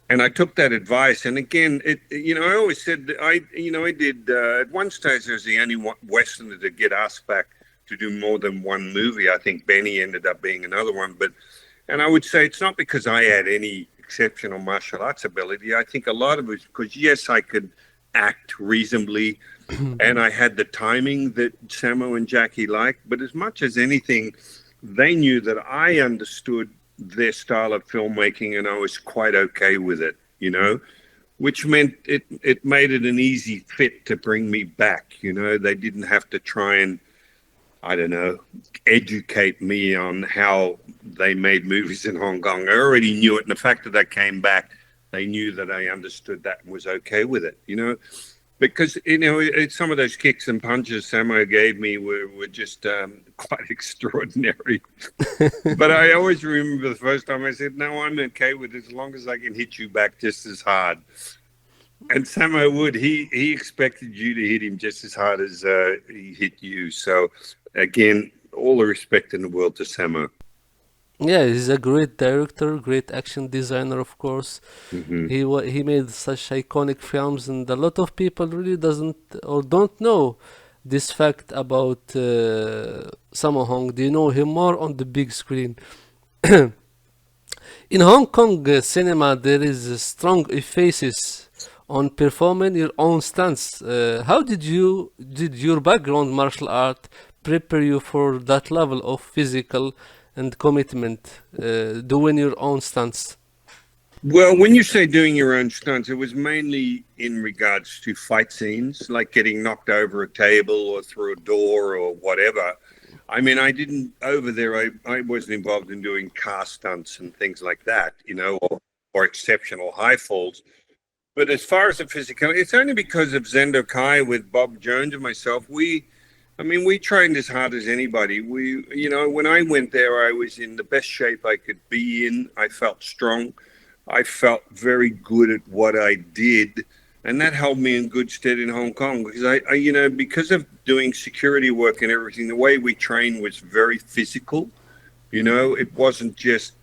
And I took that advice. And again, I always said that I did, at one stage, I was the only Westerner to get asked back to do more than one movie. I think Benny ended up being another one. And I would say it's not because I had any exceptional martial arts ability. I think a lot of it was because, yes, I could act reasonably and I had the timing that Samo and Jackie liked. But as much as anything, they knew that I understood their style of filmmaking and I was quite okay with it, which meant it made it an easy fit to bring me back. They didn't have to try and, I don't know, educate me on how they made movies in Hong Kong. I already knew it. And the fact that I came back, they knew that I understood that and was okay with it. Because some of those kicks and punches Samo gave me were just quite extraordinary. But I always remember the first time I said, "No, I'm okay with it as long as I can hit you back just as hard." And Samo would. He expected you to hit him just as hard as he hit you. So again, all the respect in the world to Samo.
Yeah, he's a great director, great action designer, of course.
Hmm.
He made such iconic films, and a lot of people really doesn't or don't know this fact about Sammo Hung. They know him more on the big screen. In Hong Kong cinema, there is a strong emphasis on performing your own stunts. How did your background martial art prepare you for that level of physical and commitment, doing your own stunts?
Well, when you say doing your own stunts, it was mainly in regards to fight scenes, like getting knocked over a table or through a door or whatever. I mean, I didn't over there. I wasn't involved in doing car stunts and things like that, or exceptional high falls. But as far as the physical, it's only because of Zendo Kai with Bob Jones and myself. We trained as hard as anybody. When I went there, I was in the best shape I could be in. I felt strong. I felt very good at what I did, and that held me in good stead in Hong Kong because because of doing security work and everything, the way we trained was very physical. It wasn't just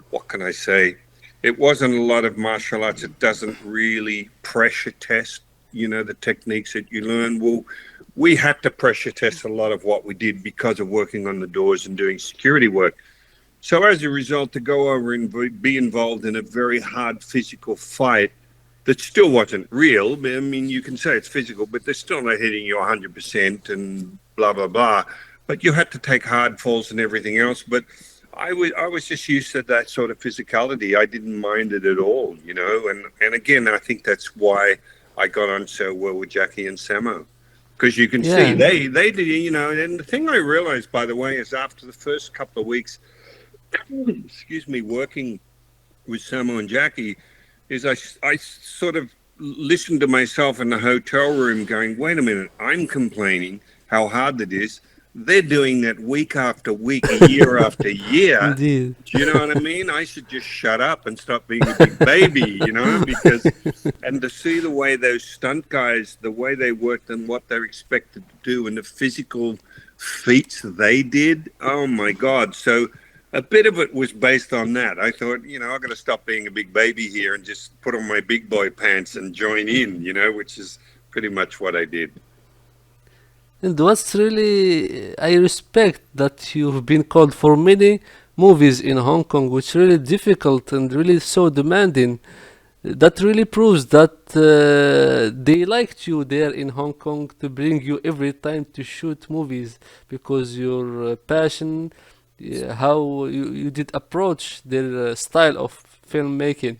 what can I say? It wasn't a lot of martial arts. It doesn't really pressure test, the techniques that you learn. Well, we had to pressure test a lot of what we did because of working on the doors and doing security work. So as a result, to go over and be involved in a very hard physical fight that still wasn't real. I mean, you can say it's physical, but they're still not hitting you 100% and blah, blah, blah. but you had to take hard falls and everything else. But I was just used to that sort of physicality. I didn't mind it at all, you know. And again, I think that's why I got on so well with Jackie and Samo, because you can see
Yeah,
they did, you know. And the thing I realized, by the way, is after the first couple of weeks, excuse me, working with Samo and Jackie, is I sort of listened to myself in the hotel room going, wait a minute, I'm complaining how hard it is. They're doing that week after week, year after year.
indeed.
Do you know what I mean? I should just shut up and stop being a big baby, you know, because, and to see the way those stunt guys, the way they worked and what they're expected to do and the physical feats they did, oh my God. So, a bit of it was based on that. I thought, you know, I've got to stop being a big baby here and just put on my big boy pants and join in, you know, which is pretty much what I did.
And what's really, I respect that you've been called for many movies in Hong Kong, which really difficult and really so demanding. That really proves that they liked you there in Hong Kong to bring you every time to shoot movies because your passion, how you did approach their style of filmmaking.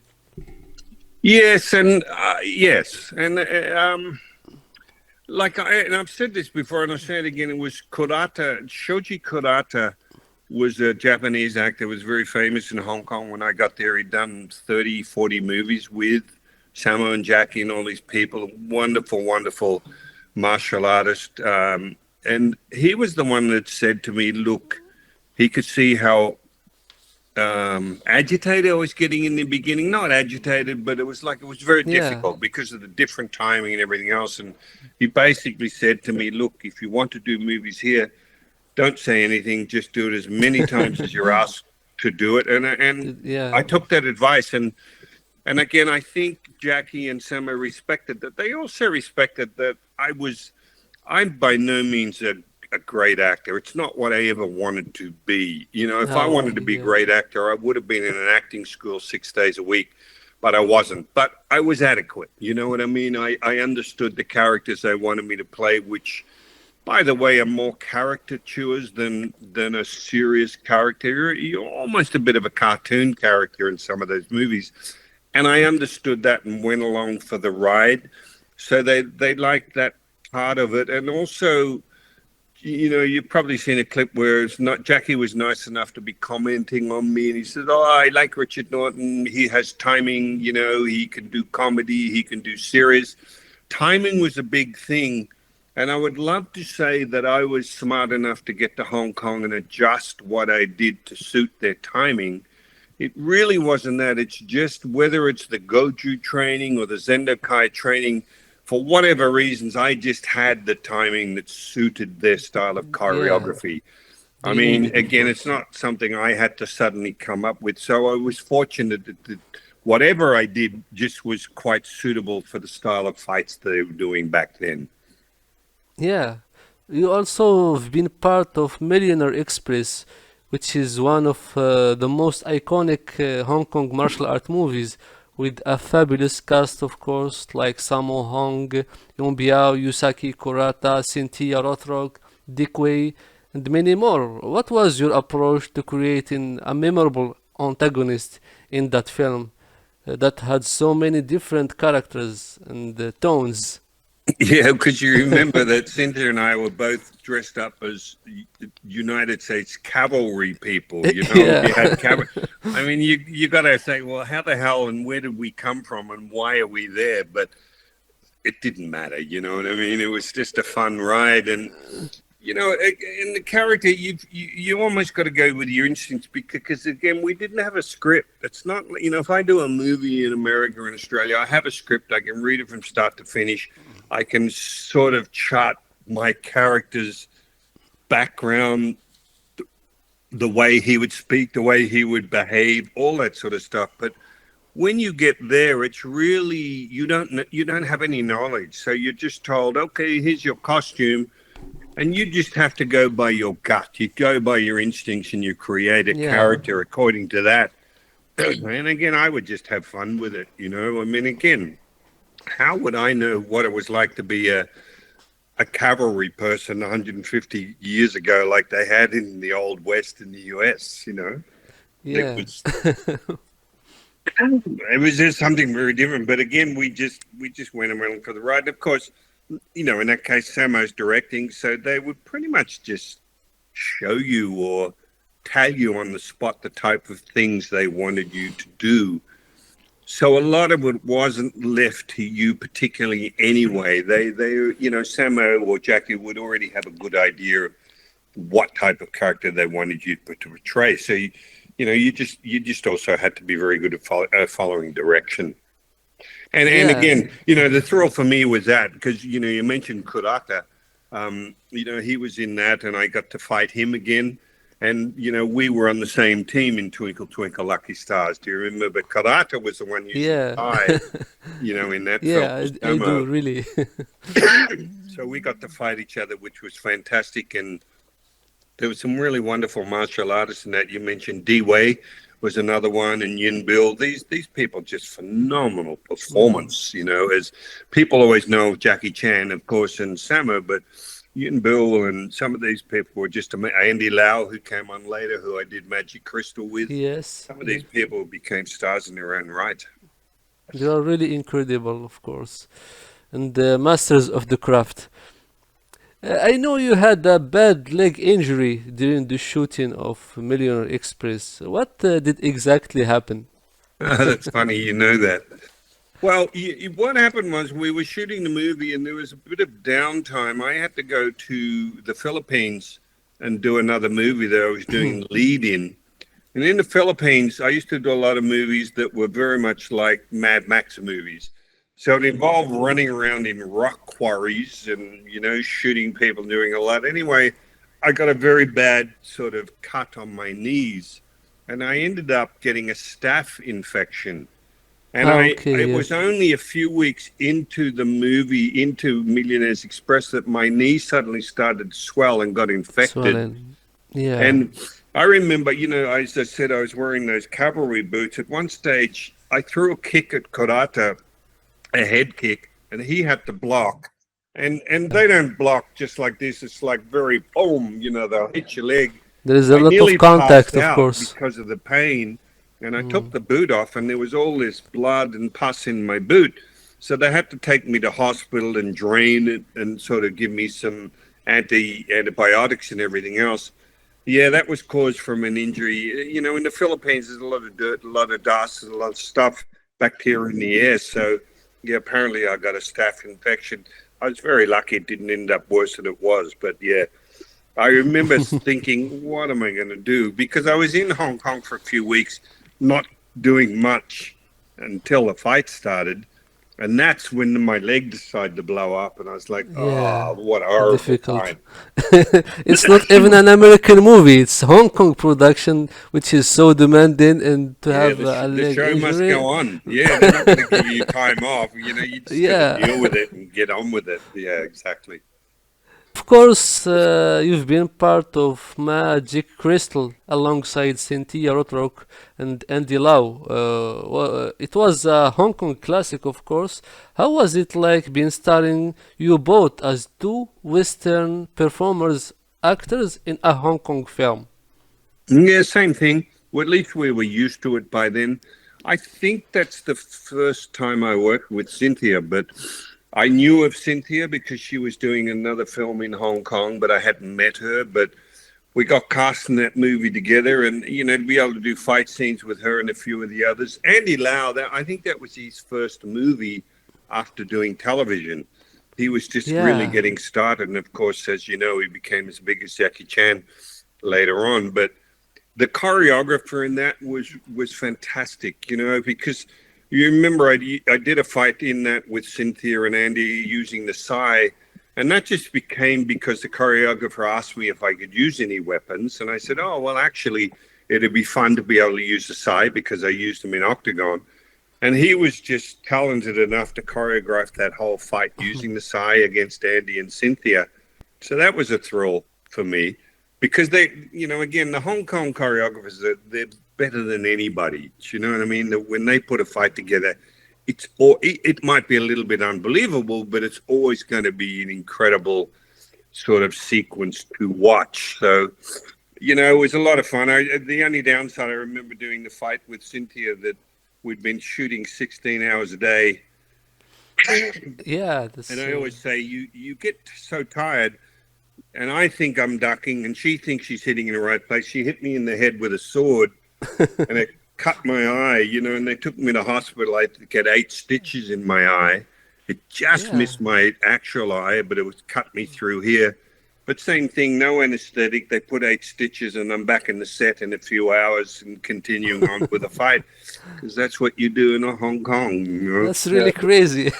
Yes, and yes, and like and I've said this before, and I'll say it again. It was Kurata, Shoji Kurata was a Japanese actor, was very famous in Hong Kong. When I got there, he'd done 30, 40 movies with Samo and Jackie and all these people. Wonderful, wonderful martial artist. And he was the one that said to me, look, he could see how agitated I was getting in the beginning. Not agitated, but it was like it was very
Yeah,
difficult because of the different timing and everything else. And he basically said to me, look, if you want to do movies here, don't say anything. Just do it as many times as you're asked to do it. And I
yeah,
took that advice. And again, I think Jackie and Sama respected that. They also respected that I'm by no means a great actor. It's not what I ever wanted to be. You know, if I
no,
wanted to be a
yeah,
great actor, I would have been in an acting school 6 days a week, but I wasn't. But I was adequate. You know what I mean? I understood the characters they wanted me to play, which, by the way, are more caricatures than a serious character. You're almost a bit of a cartoon character in some of those movies. And I understood that and went along for the ride. So they liked that part of it. And also, you know, you've probably seen a clip where it's not Jackie was nice enough to be commenting on me, and he said, "Oh, I like Richard Norton. He has timing. You know, he can do comedy, he can do serious. Timing was a big thing, and I would love to say that I was smart enough to get to Hong Kong and adjust what I did to suit their timing. It really wasn't that. It's just whether it's the Goju training or the Zendokai training, for whatever reasons, I just had the timing that suited their style of
yeah.
choreography. I
They need
mean,
it, of
again, it's
course.
not something I had to suddenly come up with. So I was fortunate that whatever I did just was quite suitable for the style of fights they were doing back then.
Yeah. You also have been part of Millionaire Express, which is one of the most iconic Hong Kong martial art movies, with a fabulous cast, of course, like Sammo Hung, Yong Biao, Yusaki Kurata, Cynthia Rothrock, Dick Wei, and many more. What was your approach to creating a memorable antagonist in that film that had so many different characters and tones?
Yeah, because you remember that Cynthia and I were both dressed up as United States cavalry people. You know,
Yeah.
we had cavalry. I mean, you got to say, well, how the hell and where did we come from and why are we there? But it didn't matter. You know what I mean? It was just a fun ride, and you know, in the character, you almost got to go with your instincts because again, we didn't have a script. It's not, you know, if I do a movie in America or in Australia, I have a script. I can read it from start to finish. I can sort of chart my character's background, the way he would speak, the way he would behave, all that sort of stuff. But when you get there, it's really you don't have any knowledge. So you're just told, okay, here's your costume. And you just have to go by your gut. You go by your instincts and you create a
Yeah.
character according to that. And again, I would just have fun with it. You know, I mean, again, how would I know what it was like to be a cavalry person 150 years ago, like they had in the old West in the US. It
Yeah.
was it was just something very different. But again, we just went around for the ride. And of course, in that case, Samo's directing, so they would pretty much just show you or tell you on the spot the type of things they wanted you to do. So a lot of it wasn't left to you particularly anyway. Samo or Jackie would already have a good idea of what type of character they wanted you to portray. So you just also had to be very good at following direction. And
Yeah.
again, the thrill for me was that because you mentioned Kurata. He was in that, and I got to fight him again. And we were on the same team in Twinkle Twinkle Lucky Stars. Do you remember? But Karata was the one using
Yeah.
the eye, in that film.
Yeah, I do really.
So we got to fight each other, which was fantastic. And there was some really wonderful martial artists in that. You mentioned D Wei was another one, and Yin Bill. These people just phenomenal
Mm.
performance. As people always know Jackie Chan, of course, and Samo, but Yin Bill and some of these people were just Andy Lau, who came on later, who I did Magic Crystal with.
Yes,
Some of
yeah.
these people became stars in their own right.
They are really incredible, of course, and masters of the craft. I know you had a bad leg injury during the shooting of Millionaire Express. What did exactly happen?
That's funny, you know that. Well, what happened was we were shooting the movie and there was a bit of downtime. I had to go to the Philippines and do another movie that I was doing lead in. And in the Philippines, I used to do a lot of movies that were very much like Mad Max movies. So it involved running around in rock quarries and, shooting people, doing a lot. Anyway, I got a very bad sort of cut on my knees and I ended up getting a staph infection. And
Ah,
I
okay,
it
yeah.
was only a few weeks into the movie, into Millionaires Express, that my knee suddenly started to swell and got infected.
Swollen. Yeah.
And I remember, as I said, I was wearing those cavalry boots. At one stage, I threw a kick at Kurata, a head kick, and he had to block. And they don't block just like this. It's like very boom, they'll hit your leg.
There is a
I
lot of
nearly passed
contact, of
out
course.
because of the pain, and I took
Mm.
the boot off, and there was all this blood and pus in my boot. So they had to take me to hospital and drain it and sort of give me some antibiotics and everything else. Yeah, that was caused from an injury. In the Philippines, there's a lot of dirt, a lot of dust, a lot of stuff, bacteria in the air. So, yeah, apparently I got a staph infection. I was very lucky it didn't end up worse than it was. But yeah, I remember thinking, what am I going to do? Because I was in Hong Kong for a few weeks, not doing much until the fight started. And that's when my leg decided to blow up. And I was like,
Yeah.
oh, what a horrible
Difficult.
time.
It's not even an American movie. It's Hong Kong production, which is so demanding, and to
Yeah,
have
the, sh-
a
the
leg
show must
injury.
go on. Yeah, they're not going to give you time off. You just got to
Yeah.
deal with it and get on with it. Yeah, exactly.
Of course, you've been part of Magic Crystal alongside Cynthia Rothrock and Andy Lau. It was a Hong Kong classic, of course. How was it like being starring you both as two Western performers, actors in a Hong Kong film?
Yeah, same thing. Well, at least we were used to it by then. I think that's the first time I worked with Cynthia, but I knew of Cynthia because she was doing another film in Hong Kong, but I hadn't met her. But we got cast in that movie together, and to be able to do fight scenes with her and a few of the others. Andy Lau, that I think that was his first movie after doing television. He was just really
Yeah,
getting started, and of course, as you know, he became as big as Jackie Chan later on. But the choreographer in that was fantastic, because you remember I did a fight in that with Cynthia and Andy using the sai, and that just became because the choreographer asked me if I could use any weapons, and I said, oh well, actually, it'd be fun to be able to use the sai because I used them in Octagon, and he was just talented enough to choreograph that whole fight using the sai against Andy and Cynthia. So that was a thrill for me because again, the Hong Kong choreographers, they're better than anybody. Do you know what I mean? When they put a fight together, it might be a little bit unbelievable, but it's always going to be an incredible sort of sequence to watch. So, it was a lot of fun. The only downside, I remember doing the fight with Cynthia, that we'd been shooting 16 hours a day.
Yeah,
And
that's
I always say, you get so tired, and I think I'm ducking, and she thinks she's hitting in the right place. She hit me in the head with a sword, and it cut my eye, and they took me to hospital. I had to get 8 stitches in my eye. It just
yeah.
missed my actual eye, but it was cut me through here. But same thing, no anesthetic. They put 8 stitches, and I'm back in the set in a few hours and continuing on with the fight, because that's what you do in Hong Kong.
That's really crazy.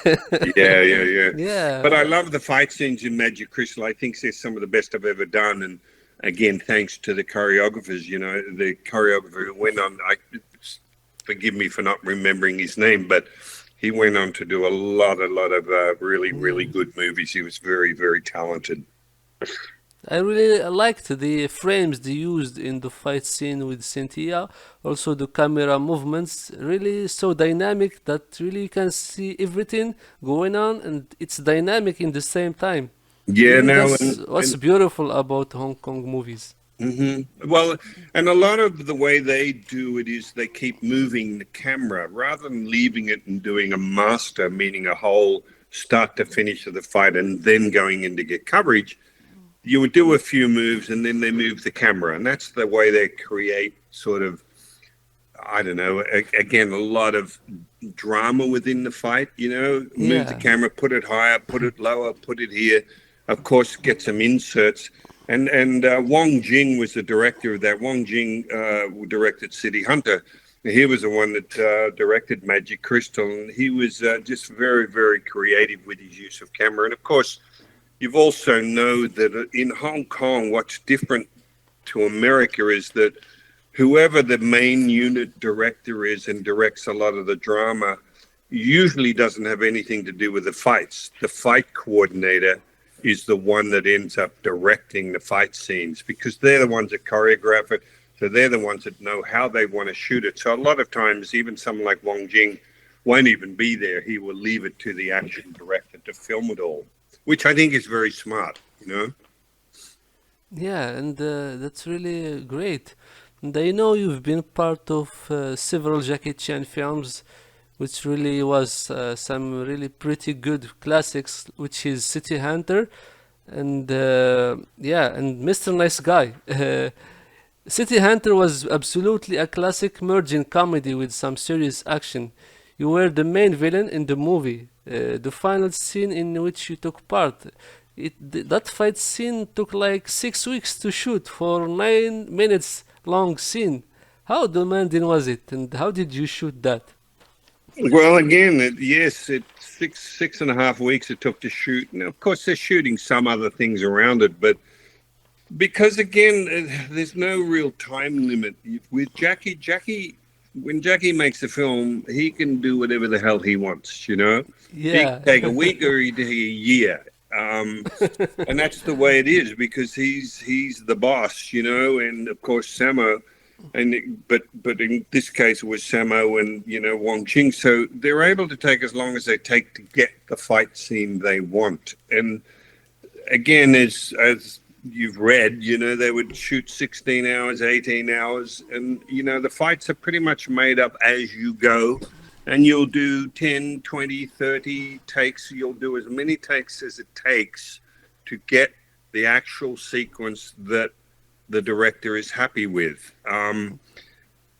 Yeah, yeah, yeah. But I
Yeah,
love the fight scenes in Magic Crystal. I think they're some of the best I've ever done. And again, thanks to the choreographers, the choreographer who went on, forgive me for not remembering his name, but he went on to do a lot of really, really
yeah.
good movies. He was very, very talented.
I really liked the frames they used in the fight scene with Cynthia. Also, the camera movements really so dynamic that really you can see everything going on, and it's dynamic in the same time.
Yeah,
Really,
no,
that's what's beautiful about Hong Kong movies.
well, and a lot of the way they do it is they keep moving the camera rather than leaving it and doing a master, meaning a whole start to finish of the fight and then going in to get coverage. You would do a few moves and then they move the camera, and that's the way they create sort of, I don't know, again, a lot of drama within the fight. Move the
Yeah,
camera, put it higher, put it lower, put it here. Of course, get some inserts. And Wong Jing was the director of that. Wong Jing directed City Hunter. He was the one that directed Magic Crystal, and he was just very, very creative with his use of camera. And of course, you've also know that in Hong Kong, what's different to America is that whoever the main unit director is and directs a lot of the drama usually doesn't have anything to do with the fights. The fight coordinator is the one that ends up directing the fight scenes because they're the ones that choreograph it. So they're the ones that know how they want to shoot it. So a lot of times, even someone like Wong Jing won't even be there. He will leave it to the action director to film it all, which I think is very smart.
yeah, and that's really great. And I know you've been part of several Jackie Chan films, which really was some really pretty good classics, which is City Hunter and yeah, and Mr. Nice Guy. City Hunter was absolutely a classic merging comedy with some serious action. You were the main villain in the movie. The final scene in which you took part. That fight scene took like 6 weeks to shoot for 9 minutes long scene. How demanding was it, and how did you shoot that?
Well, again, yes, it 6.5 weeks it took to shoot. Now, of course, they're shooting some other things around it, but because again, there's no real time limit with Jackie. When Jackie makes a film, he can do whatever the hell he wants. He can
Yeah,
take a week or he can take a year, and that's the way it is because he's the boss. And of course, Samo. But in this case it was Samo and Wong Ching, so they're able to take as long as they take to get the fight scene they want. And again, as you've read, they would shoot 16 hours, 18 hours, and the fights are pretty much made up as you go, and you'll do 10, 20, 30 takes. You'll do as many takes as it takes to get the actual sequence that the director is happy with.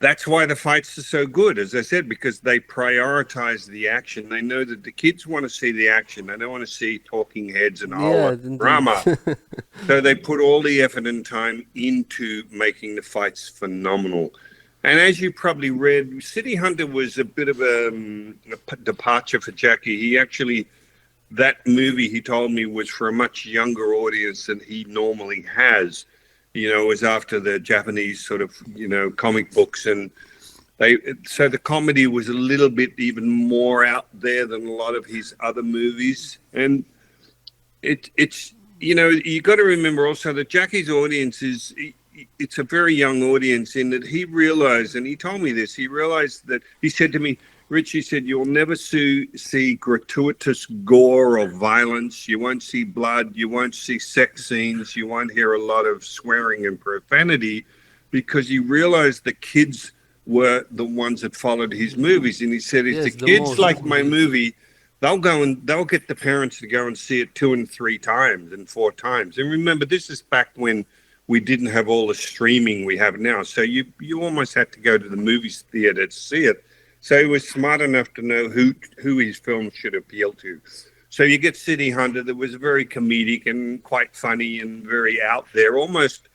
That's why the fights are so good, as I said, because they prioritize the action. They know that the kids want to see the action. They don't want to see talking heads and a whole
yeah,
lot of
indeed.
drama. So they put all the effort and time into making the fights phenomenal. And as you probably read, City Hunter was a bit of a departure for Jackie. That movie, he told me, was for a much younger audience than he normally has. It was after the Japanese sort of, comic books, and so the comedy was a little bit even more out there than a lot of his other movies. And it's you got to remember also that Jackie's audience it's a very young audience in that he realized, and he told me this, he realized that he said to me, Richie said, you'll never see gratuitous gore or violence. You won't see blood. You won't see sex scenes. You won't hear a lot of swearing and profanity because he realized the kids were the ones that followed his movies. And he said, if the
Yes, the
kids
most.
like my movie, they'll get the parents to go and see it 2 and 3 times and 4 times. And remember, this is back when we didn't have all the streaming we have now. So you almost had to go to the movie theater to see it. So he was smart enough to know who his film should appeal to. So you get City Hunter that was very comedic and quite funny and very out there, almost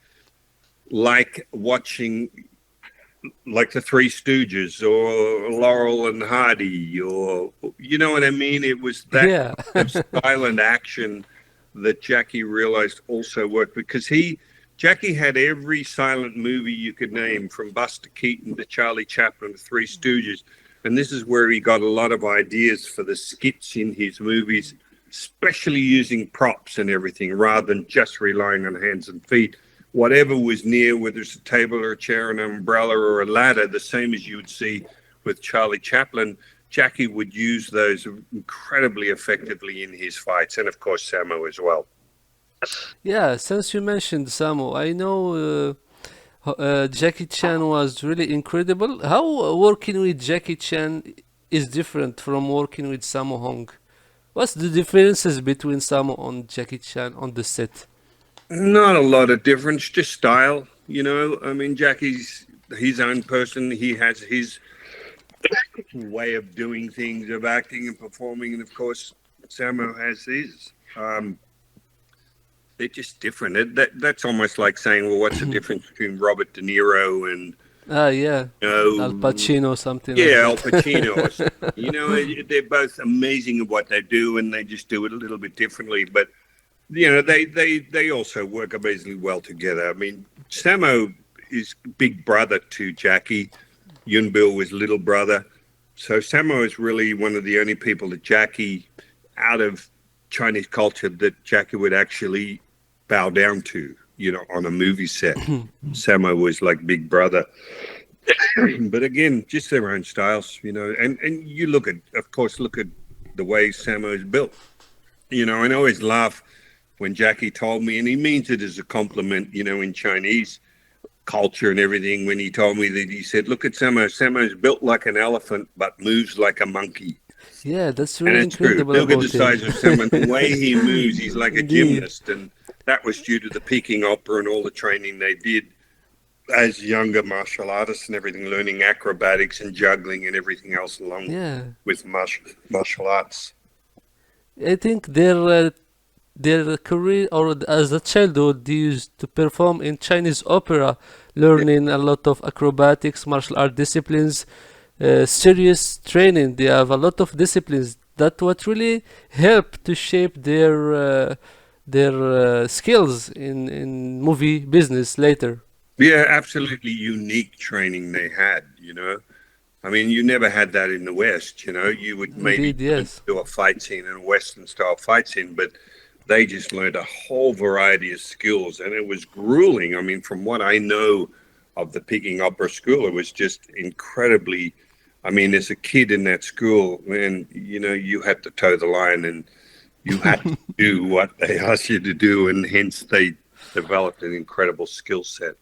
like watching like the Three Stooges or Laurel and Hardy, or you know what I mean? It was that
Yeah.
kind of silent action that Jackie realized also worked because Jackie had every silent movie you could name, from Buster Keaton to Charlie Chaplin to Three Stooges. And this is where he got a lot of ideas for the skits in his movies, especially using props and everything rather than just relying on hands and feet. Whatever was near, whether it's a table or a chair, an umbrella or a ladder, the same as you would see with Charlie Chaplin, Jackie would use those incredibly effectively in his fights, and of course Samo as well.
Yeah, since you mentioned Samu, I know Jackie Chan was really incredible. How working with Jackie Chan is different from working with Sammo Hung? What's the differences between Sammo and Jackie Chan on the set?
Not a lot of difference, just style. You know, I mean, Jackie's his own person. He has his way of doing things, of acting and performing, and of course, Samo has his. They're just different. That's almost like saying, well, what's the difference between Robert De Niro and
Ah, yeah,
you
Al
know,
Pacino, something like
yeah, Al
that.
Pacino or something. You know, they're both amazing at what they do, and they just do it a little bit differently. But you know, they also work amazingly well together. I mean, Samo is big brother to Jackie. Yun Bill was little brother. So Samo is really one of the only people that Jackie, out of Chinese culture, that Jackie would actually bow down to, you know, on a movie set. Samo was like big brother. But again, just their own styles, you know. And you look at, of course, look at the way Samo is built. You know, I always laugh when Jackie told me, and he means it as a compliment, you know, in Chinese culture and everything, when he told me that he said, look at Samo. Samo's built like an elephant, but moves like a monkey.
Yeah, that's
And
really
it's true.
incredible
Look at the
about him.
size of Samo. The way he moves, he's like a
Indeed.
gymnast. And that was due to the Peking opera and all the training they did as younger martial artists and everything, learning acrobatics and juggling and everything else along
Yeah,
with martial arts.
I think their career or as a childhood they used to perform in Chinese opera,
Yeah,
learning a lot of acrobatics, martial art disciplines, serious training. They have a lot of disciplines that what really help to shape their skills in movie business later.
yeah, absolutely unique training they had, you know. I mean, you never had that in the West, you know. You would maybe
Indeed, yes.
do a fight scene in a Western style fight scene, but they just learned a whole variety of skills, and it was grueling. I mean, from what I know of the Peking Opera School, it was just incredibly. I mean, as a kid in that school, man, you know, you had to toe the line and you had to do what they asked you to do, and hence they developed an incredible skill set.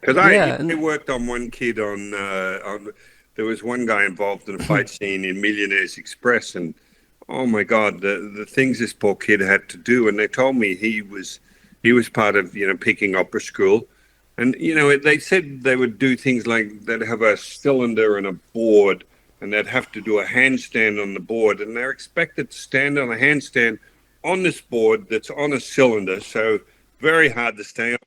Because
Yeah,
I
and
worked on one kid on there was one guy involved in a fight scene in Millionaires Express, and oh my God, the things this poor kid had to do. And they told me he was part of, you know, Peking Opera School, and you know they said they would do things like they'd have a cylinder and a board, and they'd have to do a handstand on the board, and they're expected to stand on a handstand on this board that's on a cylinder, so very hard to stay on.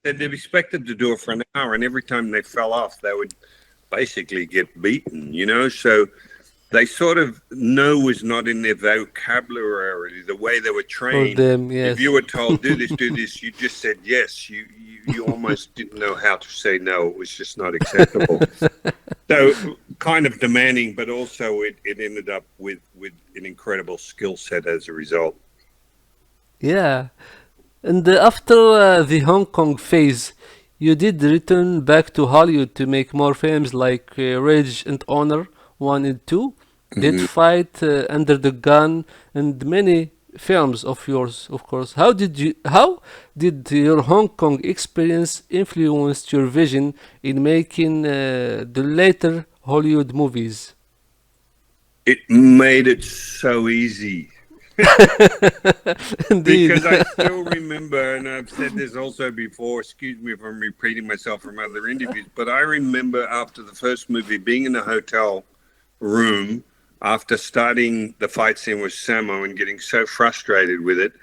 They're expected to do it for an hour, and every time they fell off, they would basically get beaten, you know. So they sort of know was not in their vocabulary, the way they were
for
trained.
them,
If you
yes.
were told, do this, you just said yes. You almost didn't know how to say no. It was just not acceptable. So kind of demanding, but also it ended up with an incredible skill set as a result.
Yeah. And after the Hong Kong phase, you did return back to Hollywood to make more films like Rage and Honor. 1 and 2, Dead
Mhm.
Fight, Under the Gun, and many films of yours, of course. How did your Hong Kong experience influence your vision in making the later Hollywood movies?
It made it so easy.
Indeed.
Because I still remember, and I've said this also before, excuse me if I'm repeating myself from other interviews, but I remember after the first movie being in a hotel room after starting the fight scene with Samo and getting so frustrated with it.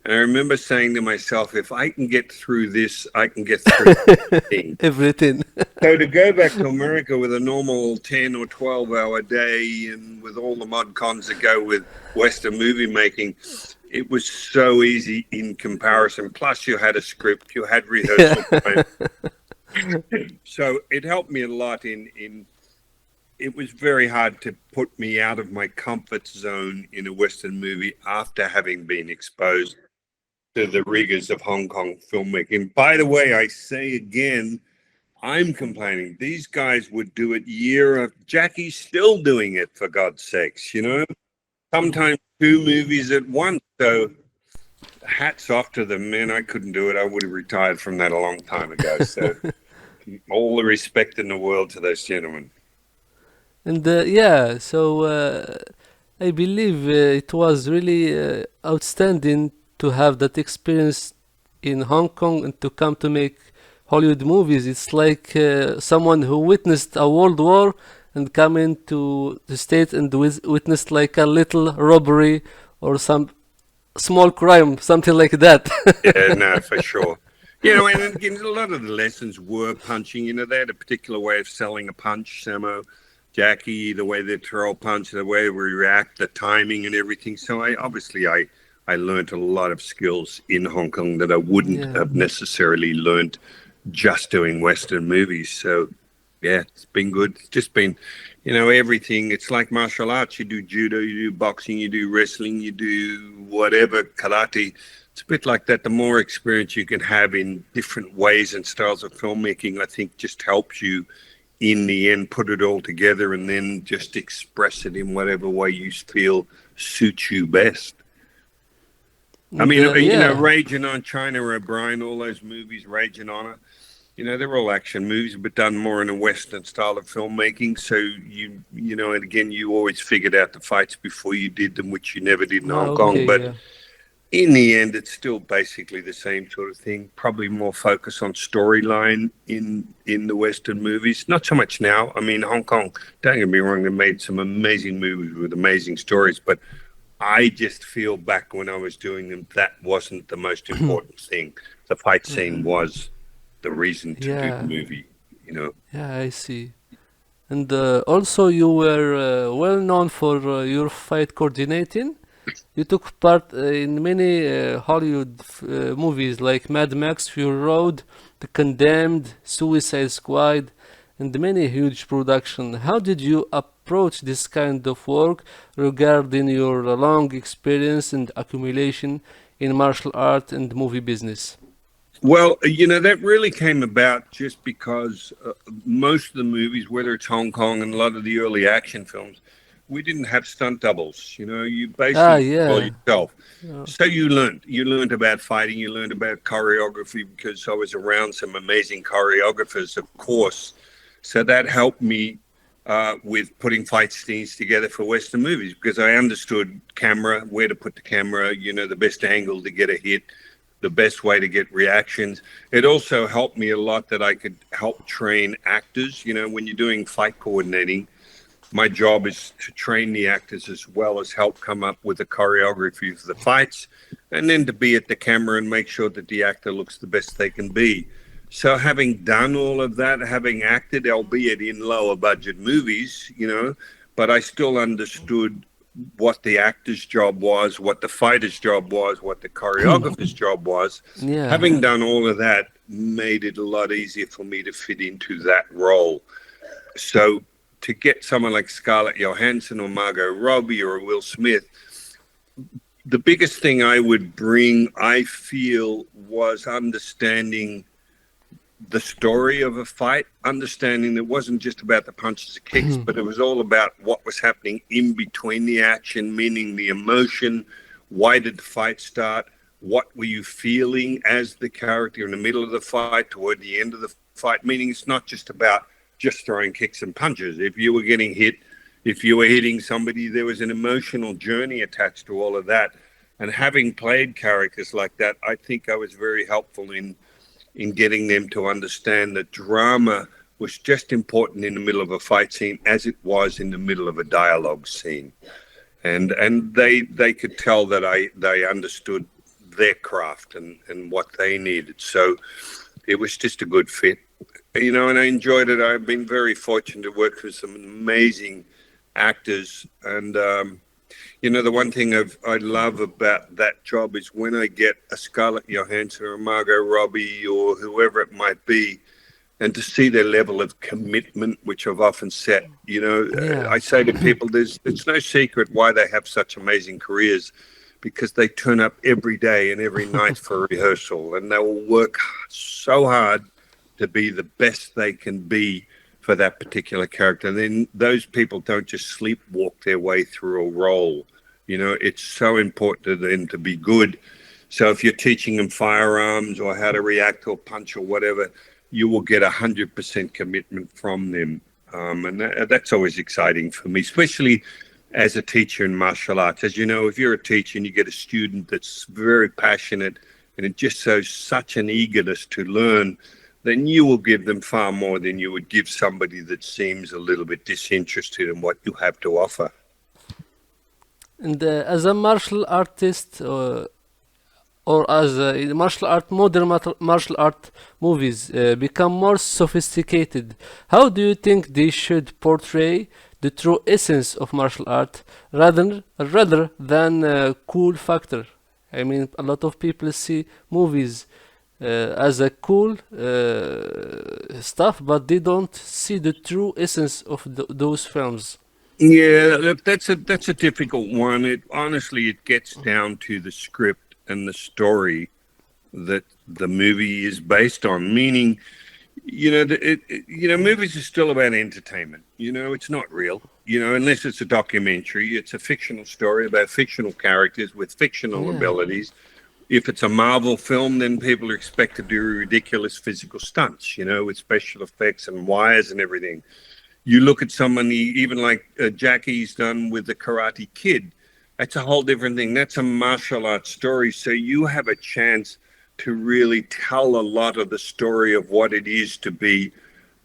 And I remember saying to myself, if I can get through this, I can get through anything.
Everything.
So to go back to America with a normal 10 or 12-hour day and with all the mod cons that go with Western movie making, it was so easy in comparison. Plus, you had a script, you had
Yeah.
rehearsal time. So it helped me a lot in it was very hard to put me out of my comfort zone in a Western movie after having been exposed to the rigors of Hong Kong filmmaking. By the way, I say again, I'm complaining. These guys would do it year of Jackie's still doing it for God's sakes, you know. Sometimes two movies at once. So hats off to them, man. I couldn't do it. I would have retired from that a long time ago. So all the respect in the world to those gentlemen.
And yeah, so I believe it was really outstanding to have that experience in Hong Kong and to come to make Hollywood movies. It's like someone who witnessed a world war and come into the States and witnessed like a little robbery or some small crime, something like that.
Yeah, no, for sure. You know, and again, a lot of the lessons were punching. You know, they had a particular way of selling a punch, Samo, Jackie, the way they throw a punch, the way we react, the timing and everything. So I learned a lot of skills in Hong Kong that I wouldn't
Yeah.
have necessarily learned just doing Western movies. So yeah, it's been good. It's just been, you know, everything. It's like martial arts. You do judo, you do boxing, you do wrestling, you do whatever, karate. It's a bit like that. The more experience you can have in different ways and styles of filmmaking, I think just helps you in the end put it all together and then just express it in whatever way you feel suits you best. I
And
mean, you know,
yeah.
Raging on China O'Brien, all those movies, Raging on It, you know, they're all action movies, but done more in a Western style of filmmaking. So you know, and again, you always figured out the fights before you did them, which you never did in
Ah,
Hong Kong.
okay,
But
yeah.
in the end, it's still basically the same sort of thing. Probably more focus on storyline in the Western movies. Not so much now. I mean, Hong Kong. Don't get me wrong; they made some amazing movies with amazing stories, but I just feel back when I was doing them, that wasn't the most important thing. The fight scene was the reason to do the
Yeah.
movie, you know.
Yeah, I see. And also, you were well known for your fight coordinating. You took part in many Hollywood movies like Mad Max Fury Road, The Condemned, Suicide Squad, and many huge production. How did you approach this kind of work regarding your long experience and accumulation in martial art and movie business?
Well, you know, that really came about just because most of the movies, whether it's Hong Kong and a lot of the early action films, we didn't have stunt doubles. You know, you
Ah,
basically did it all
yeah.
yourself.
Yeah.
So you learned about fighting, you learned about choreography because I was around some amazing choreographers, of course. So that helped me with putting fight scenes together for Western movies because I understood camera, where to put the camera, you know, the best angle to get a hit, the best way to get reactions. It also helped me a lot that I could help train actors. You know, when you're doing fight coordinating, my job is to train the actors as well as help come up with the choreography for the fights and then to be at the camera and make sure that the actor looks the best they can be. So having done all of that, having acted, albeit in lower budget movies, you know, but I still understood what the actor's job was, what the fighter's job was, what the choreographer's job was.
Yeah.
Having done all of that made it a lot easier for me to fit into that role. So to get someone like Scarlett Johansson or Margot Robbie or Will Smith, the biggest thing I would bring, I feel, was understanding the story of a fight, understanding that it wasn't just about the punches and kicks, but it was all about what was happening in between the action, meaning the emotion. Why did the fight start? What were you feeling as the character in the middle of the fight, toward the end of the fight? Meaning it's not just about just throwing kicks and punches. If you were getting hit, if you were hitting somebody, there was an emotional journey attached to all of that. And having played characters like that, I think I was very helpful in getting them to understand that drama was just important in the middle of a fight scene as it was in the middle of a dialogue scene. And they could tell that they understood their craft and what they needed. So it was just a good fit, and I enjoyed it. I've been very fortunate to work with some amazing actors. And, the one thing I love about that job is when I get a Scarlett Johansson or Margot Robbie or whoever it might be, and to see their level of commitment, which I've often said,
Yeah.
I say to people, it's no secret why they have such amazing careers, because they turn up every day and every night for rehearsal, and they will work so hard to be the best they can be for that particular character. And then those people don't just sleepwalk their way through a role. It's so important to them to be good. So if you're teaching them firearms or how to react to a punch or whatever, you will get 100% commitment from them. And that's always exciting for me, especially as a teacher in martial arts. As you know, if you're a teacher and you get a student that's very passionate and it just shows such an eagerness to learn, then you will give them far more than you would give somebody that seems a little bit disinterested in what you have to offer.
And as a martial artist, or as modern martial art movies become more sophisticated, how do you think they should portray the true essence of martial art rather than cool factor? I mean, a lot of people see movies as a cool stuff, but they don't see the true essence of those films.
Yeah, look, that's a difficult one. It gets down to the script and the story that the movie is based on. Meaning, movies are still about entertainment. It's not real. Unless it's a documentary, it's a fictional story about fictional characters with fictional
Yeah.
abilities. If it's a Marvel film, then people are expected to do ridiculous physical stunts, with special effects and wires and everything. You look at somebody, even like Jackie's done with the Karate Kid, that's a whole different thing. That's a martial arts story. So you have a chance to really tell a lot of the story of what it is to be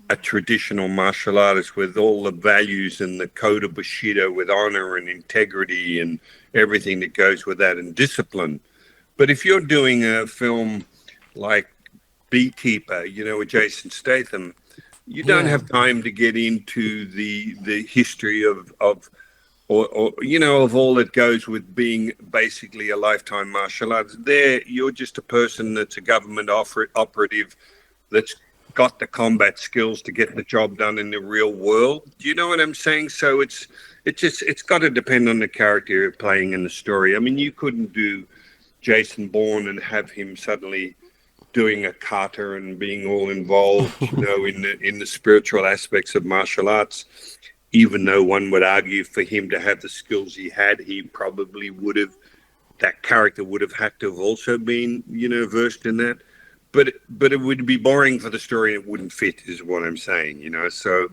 a traditional martial artist, with all the values and the code of Bushido, with honor and integrity and everything that goes with that, and discipline. But if you're doing a film like Beekeeper, with Jason Statham, you don't
Yeah.
have time to get into the history of all that goes with being basically a lifetime martial artist. There, you're just a person that's a government operative that's got the combat skills to get the job done in the real world. Do you know what I'm saying? So it's got to depend on the character you're playing in the story. I mean, you couldn't do Jason Bourne and have him suddenly doing a kata and being all involved, in the spiritual aspects of martial arts. Even though one would argue for him to have the skills he had, he probably that character would have had to have also been, versed in that. But it would be boring for the story and it wouldn't fit, is what I'm saying, So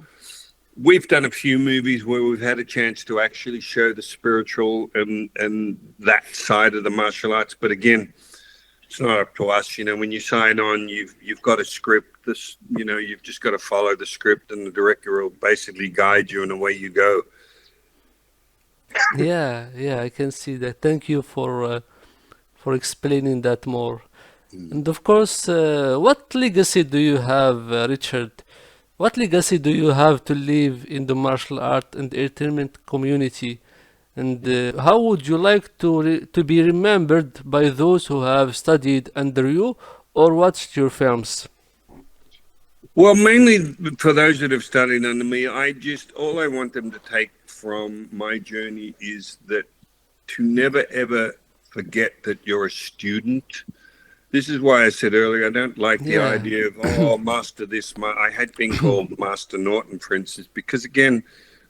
we've done a few movies where we've had a chance to actually show the spiritual and that side of the martial arts. But again, it's not up to us. When you sign on, you've got a script. You've just got to follow the script, and the director will basically guide you in the way you go.
Yeah, yeah, I can see that. Thank you for explaining that more. And of course, what legacy do you have, Richard? What legacy do you have to leave in the martial art and entertainment community? And how would you like to be remembered by those who have studied under you or watched your films?
Well, mainly for those that have studied under me, all I want them to take from my journey is that to never ever forget that you're a student, This is why I said earlier I don't like the
Yeah.
idea of master this. I had been called Master Norton, for instance, because again,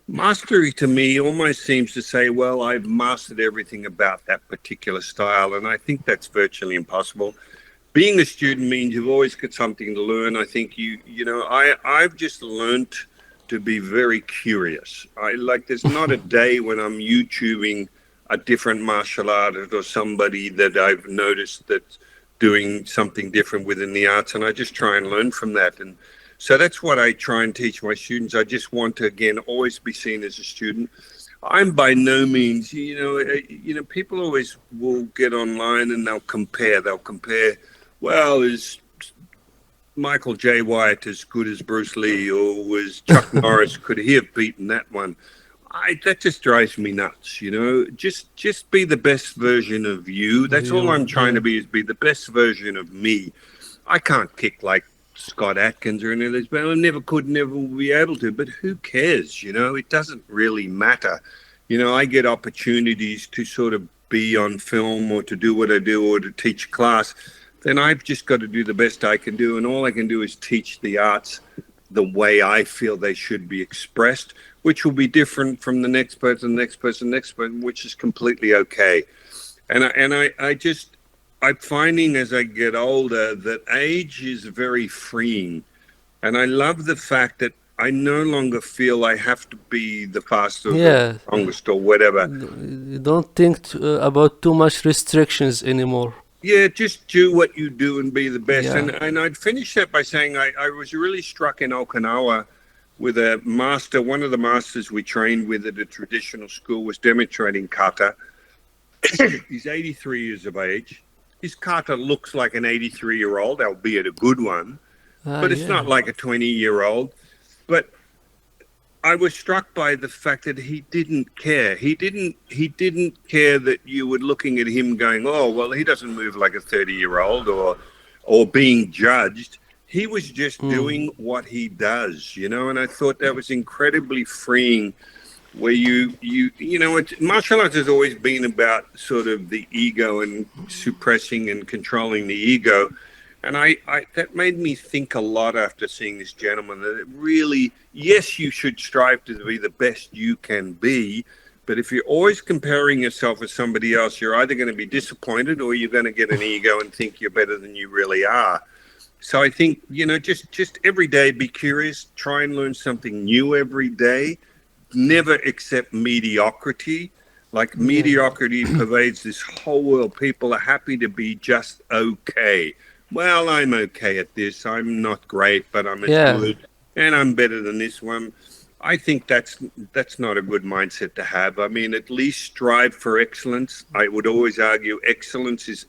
mastery to me almost seems to say, well, I've mastered everything about that particular style, and I think that's virtually impossible. Being a student means you've always got something to learn. I think I've just learned to be very curious. I like there's not a day when I'm YouTubing a different martial artist or somebody that I've noticed that's doing something different within the arts, and I just try and learn from that. And so that's what I try and teach my students. I just want to again always be seen as a student. I'm by no means, people always will get online and they'll compare. They'll compare, well, is Michael J. White as good as Bruce Lee, or was Chuck Norris, could he have beaten that one? That just drives me nuts, Just be the best version of you. That's all
You,
I'm trying
yeah.
to be, is be the best version of me. I can't kick like Scott Atkins or any of those, but I never could, never will be able to. But who cares? It doesn't really matter. I get opportunities to sort of be on film or to do what I do or to teach class. Then I've just got to do the best I can do. And all I can do is teach the arts the way I feel they should be expressed, which will be different from the next person, which is completely okay. I'm finding as I get older that age is very freeing. And I love the fact that I no longer feel I have to be the fastest or the
Yeah.
strongest or whatever.
You don't think about too much restrictions anymore.
Yeah, just do what you do and be the best.
Yeah.
And I'd finish that by saying I was really struck in Okinawa with a master. One of the masters we trained with at a traditional school was demonstrating kata. He's 83 years of age. His kata looks like an 83-year-old, albeit a good one,
Ah,
but it's
yeah.
not like a 20-year-old. But I was struck by the fact that he didn't care. He didn't care that you were looking at him going, "Oh, well, he doesn't move like a 30-year-old," or being judged. He was just
Mm.
doing what he does, and I thought that was incredibly freeing, where martial arts has always been about sort of the ego and suppressing and controlling the ego. And I that made me think a lot after seeing this gentleman, that it really, yes, you should strive to be the best you can be. But if you're always comparing yourself with somebody else, you're either going to be disappointed or you're going to get an ego and think you're better than you really are. So I think, just every day, be curious, try and learn something new every day. Never accept mediocrity. Like
Yeah.
mediocrity pervades this whole world. People are happy to be just okay. Well, I'm okay at this. I'm not great, but I'm as
Yeah.
good, and I'm better than this one. I think that's not a good mindset to have. I mean, at least strive for excellence. I would always argue excellence is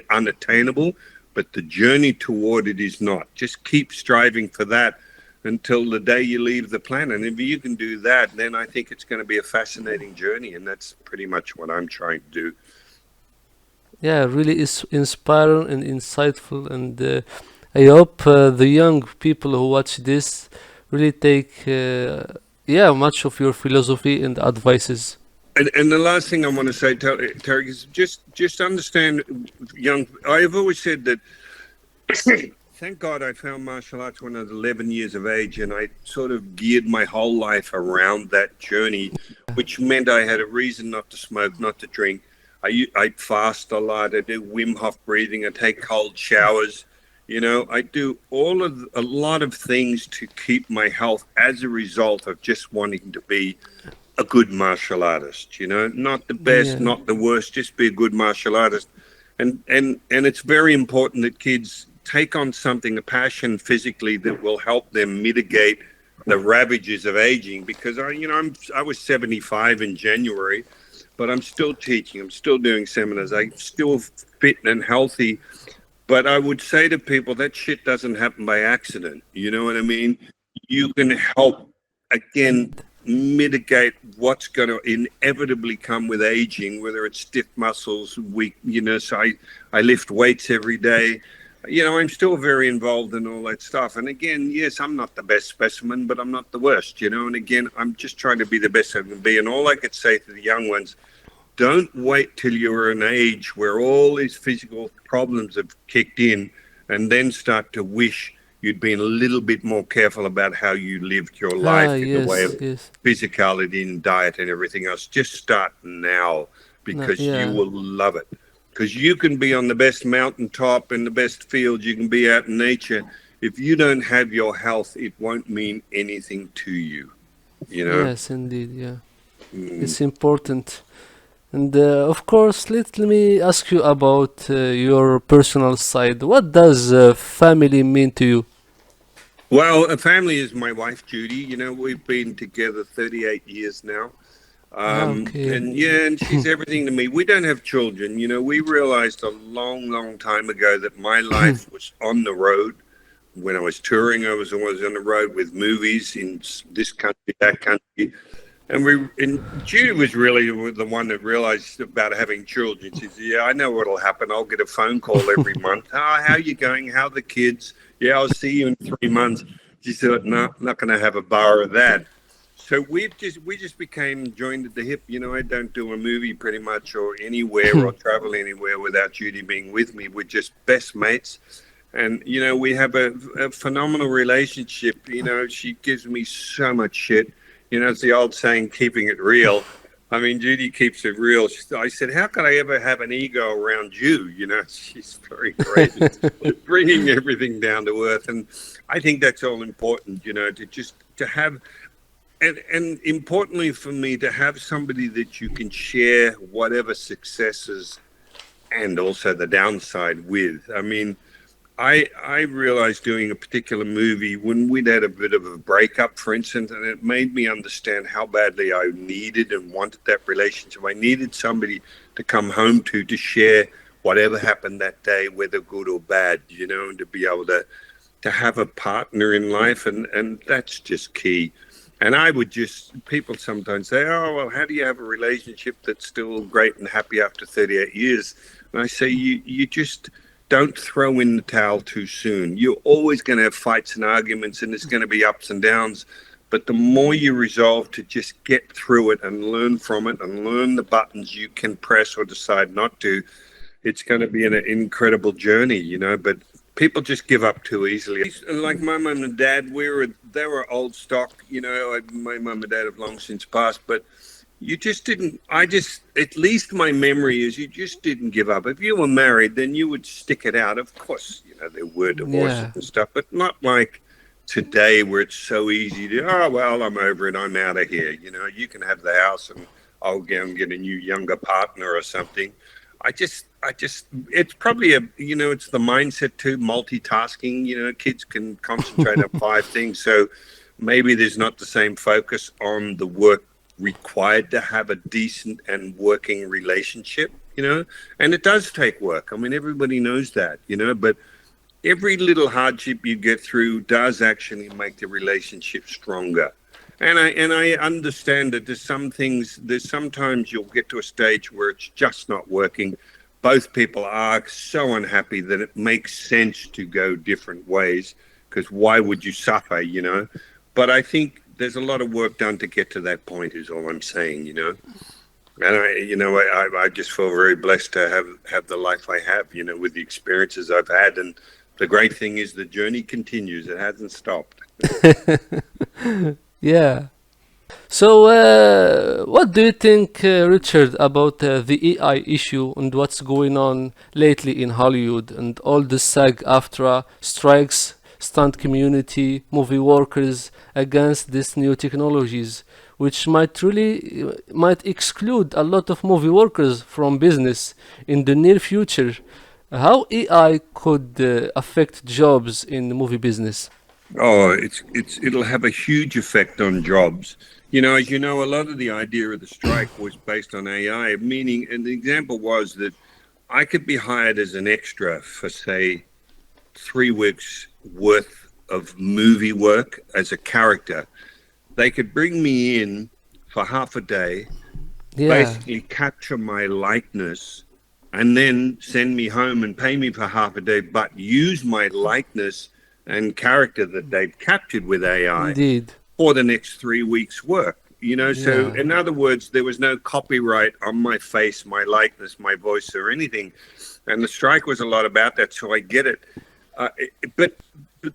unattainable, but the journey toward it is not. Just keep striving for that until the day you leave the planet. And if you can do that, then I think it's going to be a fascinating journey, and that's pretty much what I'm trying to do.
Yeah, really is inspiring and insightful, and I hope the young people who watch this really take yeah, much of your philosophy and advices.
And the last thing I want to say, Terry, is just understand, young. I've always said that. Thank God I found martial arts when I was 11 years of age, and I sort of geared my whole life around that journey, which meant I had a reason not to smoke, not to drink. I fast a lot. I do Wim Hof breathing. I take cold showers. I do a lot of things to keep my health as a result of just wanting to be a good martial artist. Not the best,
Yeah.
not the worst, just be a good martial artist. And it's very important that kids take on something, a passion physically, that will help them mitigate the ravages of aging. Because I was 75 in January, but I'm still teaching. I'm still doing seminars. I'm still fit and healthy. But I would say to people, that shit doesn't happen by accident. You know what I mean? You can help, again, mitigate what's going to inevitably come with aging, whether it's stiff muscles, weakness. I lift weights every day. I'm still very involved in all that stuff. And again, yes, I'm not the best specimen, but I'm not the worst, And again, I'm just trying to be the best I can be. And all I could say to the young ones, Don't wait till you're an age where all these physical problems have kicked in and then start to wish you'd been a little bit more careful about how you lived your
Ah,
life in the way
yes,
of
yes.
physicality and diet and everything else. Just start now
No,
because you
yeah.
will love it. Because you can be on the best mountaintop in the best field, you can be out in nature. If you don't have your health, it won't mean anything to you, you know?
Yes, indeed, yeah.
Mm.
It's important. And of course, let me ask you about your personal side. What does family mean to you?
Well, a family is my wife, Judy. We've been together 38 years now.
Ah, okay.
And yeah, and she's everything to me. We don't have children. We realized a long, long time ago that my life was on the road. When I was touring, I was always on the road with movies in this country, that country. And Judy was really the one that realized about having children. She said, "Yeah, I know what'll happen. I'll get a phone call every month. How are you going? How are the kids? Yeah, I'll see you in 3 months." She said, "No, not going to have a bar of that." So we just became joined at the hip. I don't do a movie pretty much or anywhere or travel anywhere without Judy being with me. We're just best mates. And we have a phenomenal relationship. She gives me so much shit. It's the old saying, keeping it real. I mean, Judy keeps it real. I said, how could I ever have an ego around you? She's very gracious, bringing everything down to earth. And I think that's all important, to have, and importantly for me, to have somebody that you can share whatever successes and also the downside with. I mean, I realized doing a particular movie when we'd had a bit of a breakup, for instance, and it made me understand how badly I needed and wanted that relationship. I needed somebody to come home to share whatever happened that day, whether good or bad, and to be able to have a partner in life, and that's just key. And I would people sometimes say, oh, well, how do you have a relationship that's still great and happy after 38 years? And I say, you just don't throw in the towel too soon. You're always going to have fights and arguments, and there's going to be ups and downs. But the more you resolve to just get through it and learn from it and learn the buttons you can press or decide not to, it's going to be an incredible journey, But people just give up too easily. Like my mum and dad, they were old stock, my mum and dad have long since passed, but you just didn't. At least my memory is you just didn't give up. If you were married, then you would stick it out. Of course, there were divorces
Yeah.
and stuff, but not like today where it's so easy to, oh, well, I'm over it. I'm out of here. You can have the house and I'll go and get a new younger partner or something. It's probably it's the mindset too, multitasking. Kids can concentrate on five things. So maybe there's not the same focus on the work required to have a decent and working relationship, and it does take work. I mean, everybody knows that, but every little hardship you get through does actually make the relationship stronger. And I understand that there's sometimes you'll get to a stage where it's just not working. Both people are so unhappy that it makes sense to go different ways, because why would you suffer? But I think there's a lot of work done to get to that point is all I'm saying. And I just feel very blessed to have the life I have, with the experiences I've had. And the great thing is the journey continues. It hasn't stopped.
Yeah. So, what do you think, Richard, about the AI issue and what's going on lately in Hollywood and all the SAG-AFTRA strikes, stunt community, movie workers against these new technologies, which might exclude a lot of movie workers from business in the near future? How AI could affect jobs in the movie business?
Oh, it'll have a huge effect on jobs. As you know, a lot of the idea of the strike was based on AI, meaning, and the example was that I could be hired as an extra for, say, 3 weeks worth of movie work as a character. They could bring me in for half a day,
Yeah,
basically capture my likeness, and then send me home and pay me for half a day, but use my likeness and character that they've captured with AI
indeed.
for the next 3 weeks' work. So
Yeah.
in other words, there was no copyright on my face, my likeness, my voice, or anything. And the strike was a lot about that, so I get it. But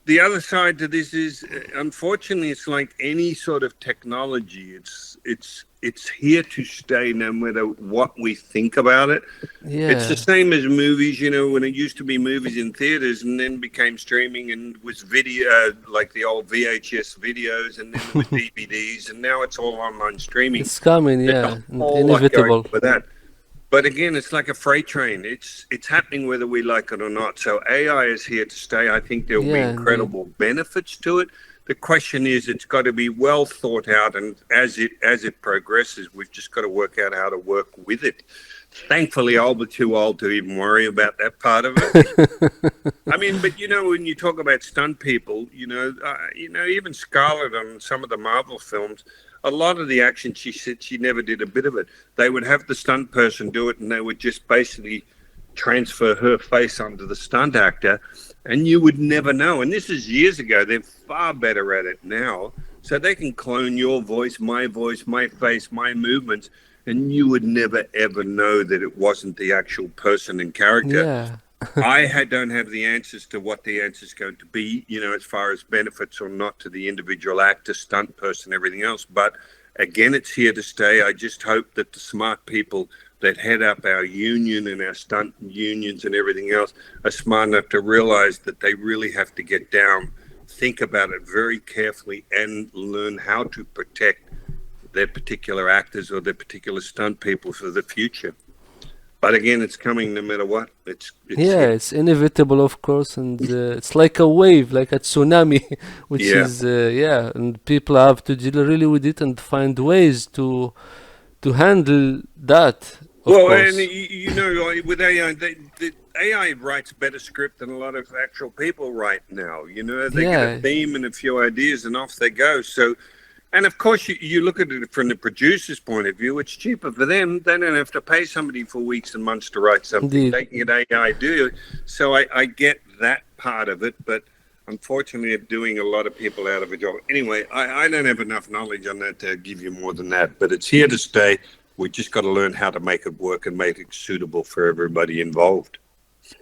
the other side to this is, unfortunately, it's like any sort of technology. It's here to stay, no matter what we think about it. It's the
Yeah.
same as movies, when it used to be movies in theaters and then became streaming and was video, like the old VHS videos, and then there was DVDs, and now it's all online streaming.
It's coming,
There's a
yeah, and
whole lot going
inevitable.
on with that. But again, it's like a freight train. It's happening whether we like it or not. So AI is here to stay. I think there will be
Yeah, indeed.
incredible benefits to it. The question is, it's got to be well thought out, and as it progresses, we've just got to work out how to work with it. Thankfully, I'll be too old to even worry about that part of it. I mean, but when you talk about stunt people, even Scarlett on some of the Marvel films, a lot of the action, she said she never did a bit of it. They would have the stunt person do it, and they would just basically transfer her face onto the stunt actor, and you would never know. And this is years ago. They're far better at it now, so they can clone your voice, my face, my movements, and you would never ever know that it wasn't the actual person and character.
Yeah.
Don't have the answers to what the answer is going to be, as far as benefits or not to the individual actor, stunt person, everything else. But again, it's here to stay. I just hope that the smart people that head up our union and our stunt unions and everything else are smart enough to realize that they really have to get down, think about it very carefully, and learn how to protect their particular actors or their particular stunt people for the future. But again, it's coming no matter what. It's
Yeah,
here.
it's inevitable, of course, and it's like a wave, like a tsunami, which
Yeah.
is yeah, and people have to deal really with it and find ways to handle that, of
Well, and
course.
like, with AI, the AI writes better script than a lot of actual people write now. They get a
Yeah,
theme and a few ideas, and off they go. So, and of course, you look at it from the producer's point of view. It's cheaper for them. They don't have to pay somebody for weeks and months to write something.
indeed.
They can get AI do it. So I get that part of it, but unfortunately, it's doing a lot of people out of a job. Anyway, I don't have enough knowledge on that to give you more than that. But it's here to stay. We just got to learn how to make it work and make it suitable for everybody involved.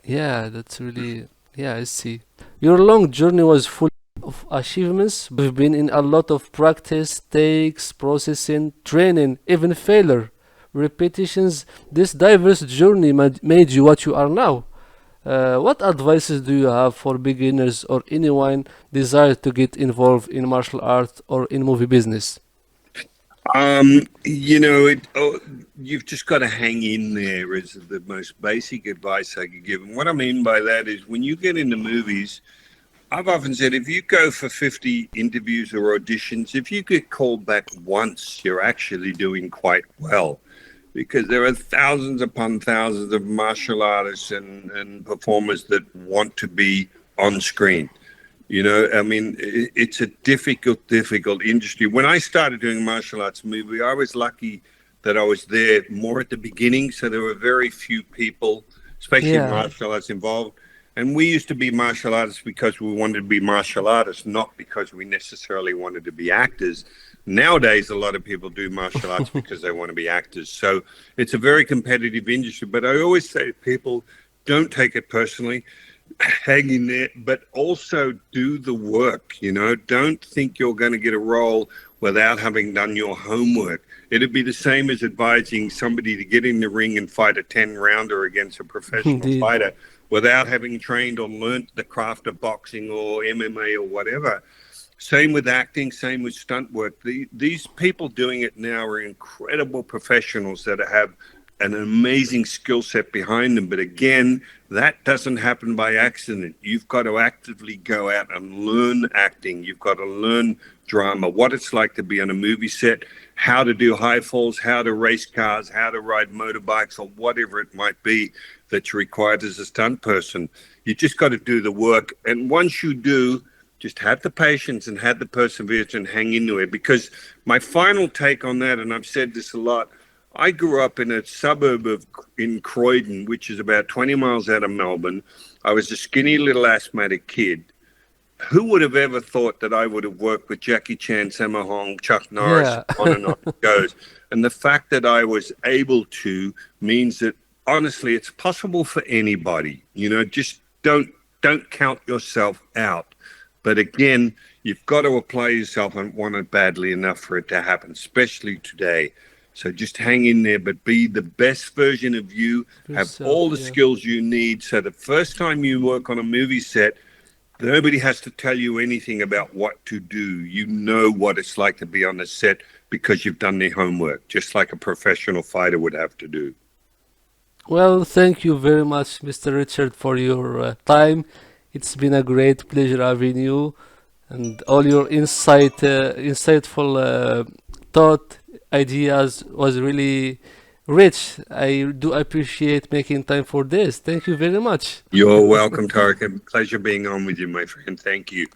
Yeah, that's really, yeah, I see. Your long journey was full of achievements. We've been in a lot of practice, takes, processing, training, even failure, repetitions. This diverse journey made you what you are now. What advices do you have for beginners or anyone desire to get involved in martial arts or in movie business?
You've just got to hang in there is the most basic advice I could give. And what I mean by that is when you get into movies, I've often said if you go for 50 interviews or auditions, if you get called back once, you're actually doing quite well because there are thousands upon thousands of martial artists and performers that want to be on screen. I mean, it's a difficult industry. When I started doing martial arts movie, I was lucky that I was there more at the beginning. So there were very few people, especially in
Yeah,
martial arts, involved. And we used to be martial artists because we wanted to be martial artists, not because we necessarily wanted to be actors. Nowadays, a lot of people do martial arts because they want to be actors. So it's a very competitive industry. But I always say to people, don't take it personally, hang in there, but also do the work. Don't think you're going to get a role without having done your homework. It'd be the same as advising somebody to get in the ring and fight a 10-rounder against a professional
indeed.
fighter without having trained or learnt the craft of boxing or MMA or whatever. Same with acting, same with stunt work. These people doing it now are incredible professionals that have an amazing skill set behind them. But again, that doesn't happen by accident. You've got to actively go out and learn acting. You've got to learn drama, what it's like to be on a movie set, how to do high falls, how to race cars, how to ride motorbikes, or whatever it might be that's required as a stunt person. You just got to do the work. And once you do, just have the patience and have the perseverance and hang into it. Because my final take on that, and I've said this a lot, I grew up in a suburb in Croydon, which is about 20 miles out of Melbourne. I was a skinny little asthmatic kid. who would have ever thought that I would have worked with Jackie Chan, Sammo Hung, Chuck Norris,
Yeah.
on it goes. And the fact that I was able to means that honestly, it's possible for anybody. Just don't count yourself out. But again, you've got to apply yourself and want it badly enough for it to happen, especially today. So just hang in there, but be the best version of you. Have
Yourself,
all the
yeah.
skills you need. So the first time you work on a movie set, nobody has to tell you anything about what to do. You know what it's like to be on the set because you've done the homework, just like a professional fighter would have to do.
Well, thank you very much, Mr. Richard, for your time. It's been a great pleasure having you, and all your insightful thought ideas was really rich. I do appreciate making time for this. Thank you very much.
You're welcome, Tarek. Pleasure being on with you, my friend. Thank you.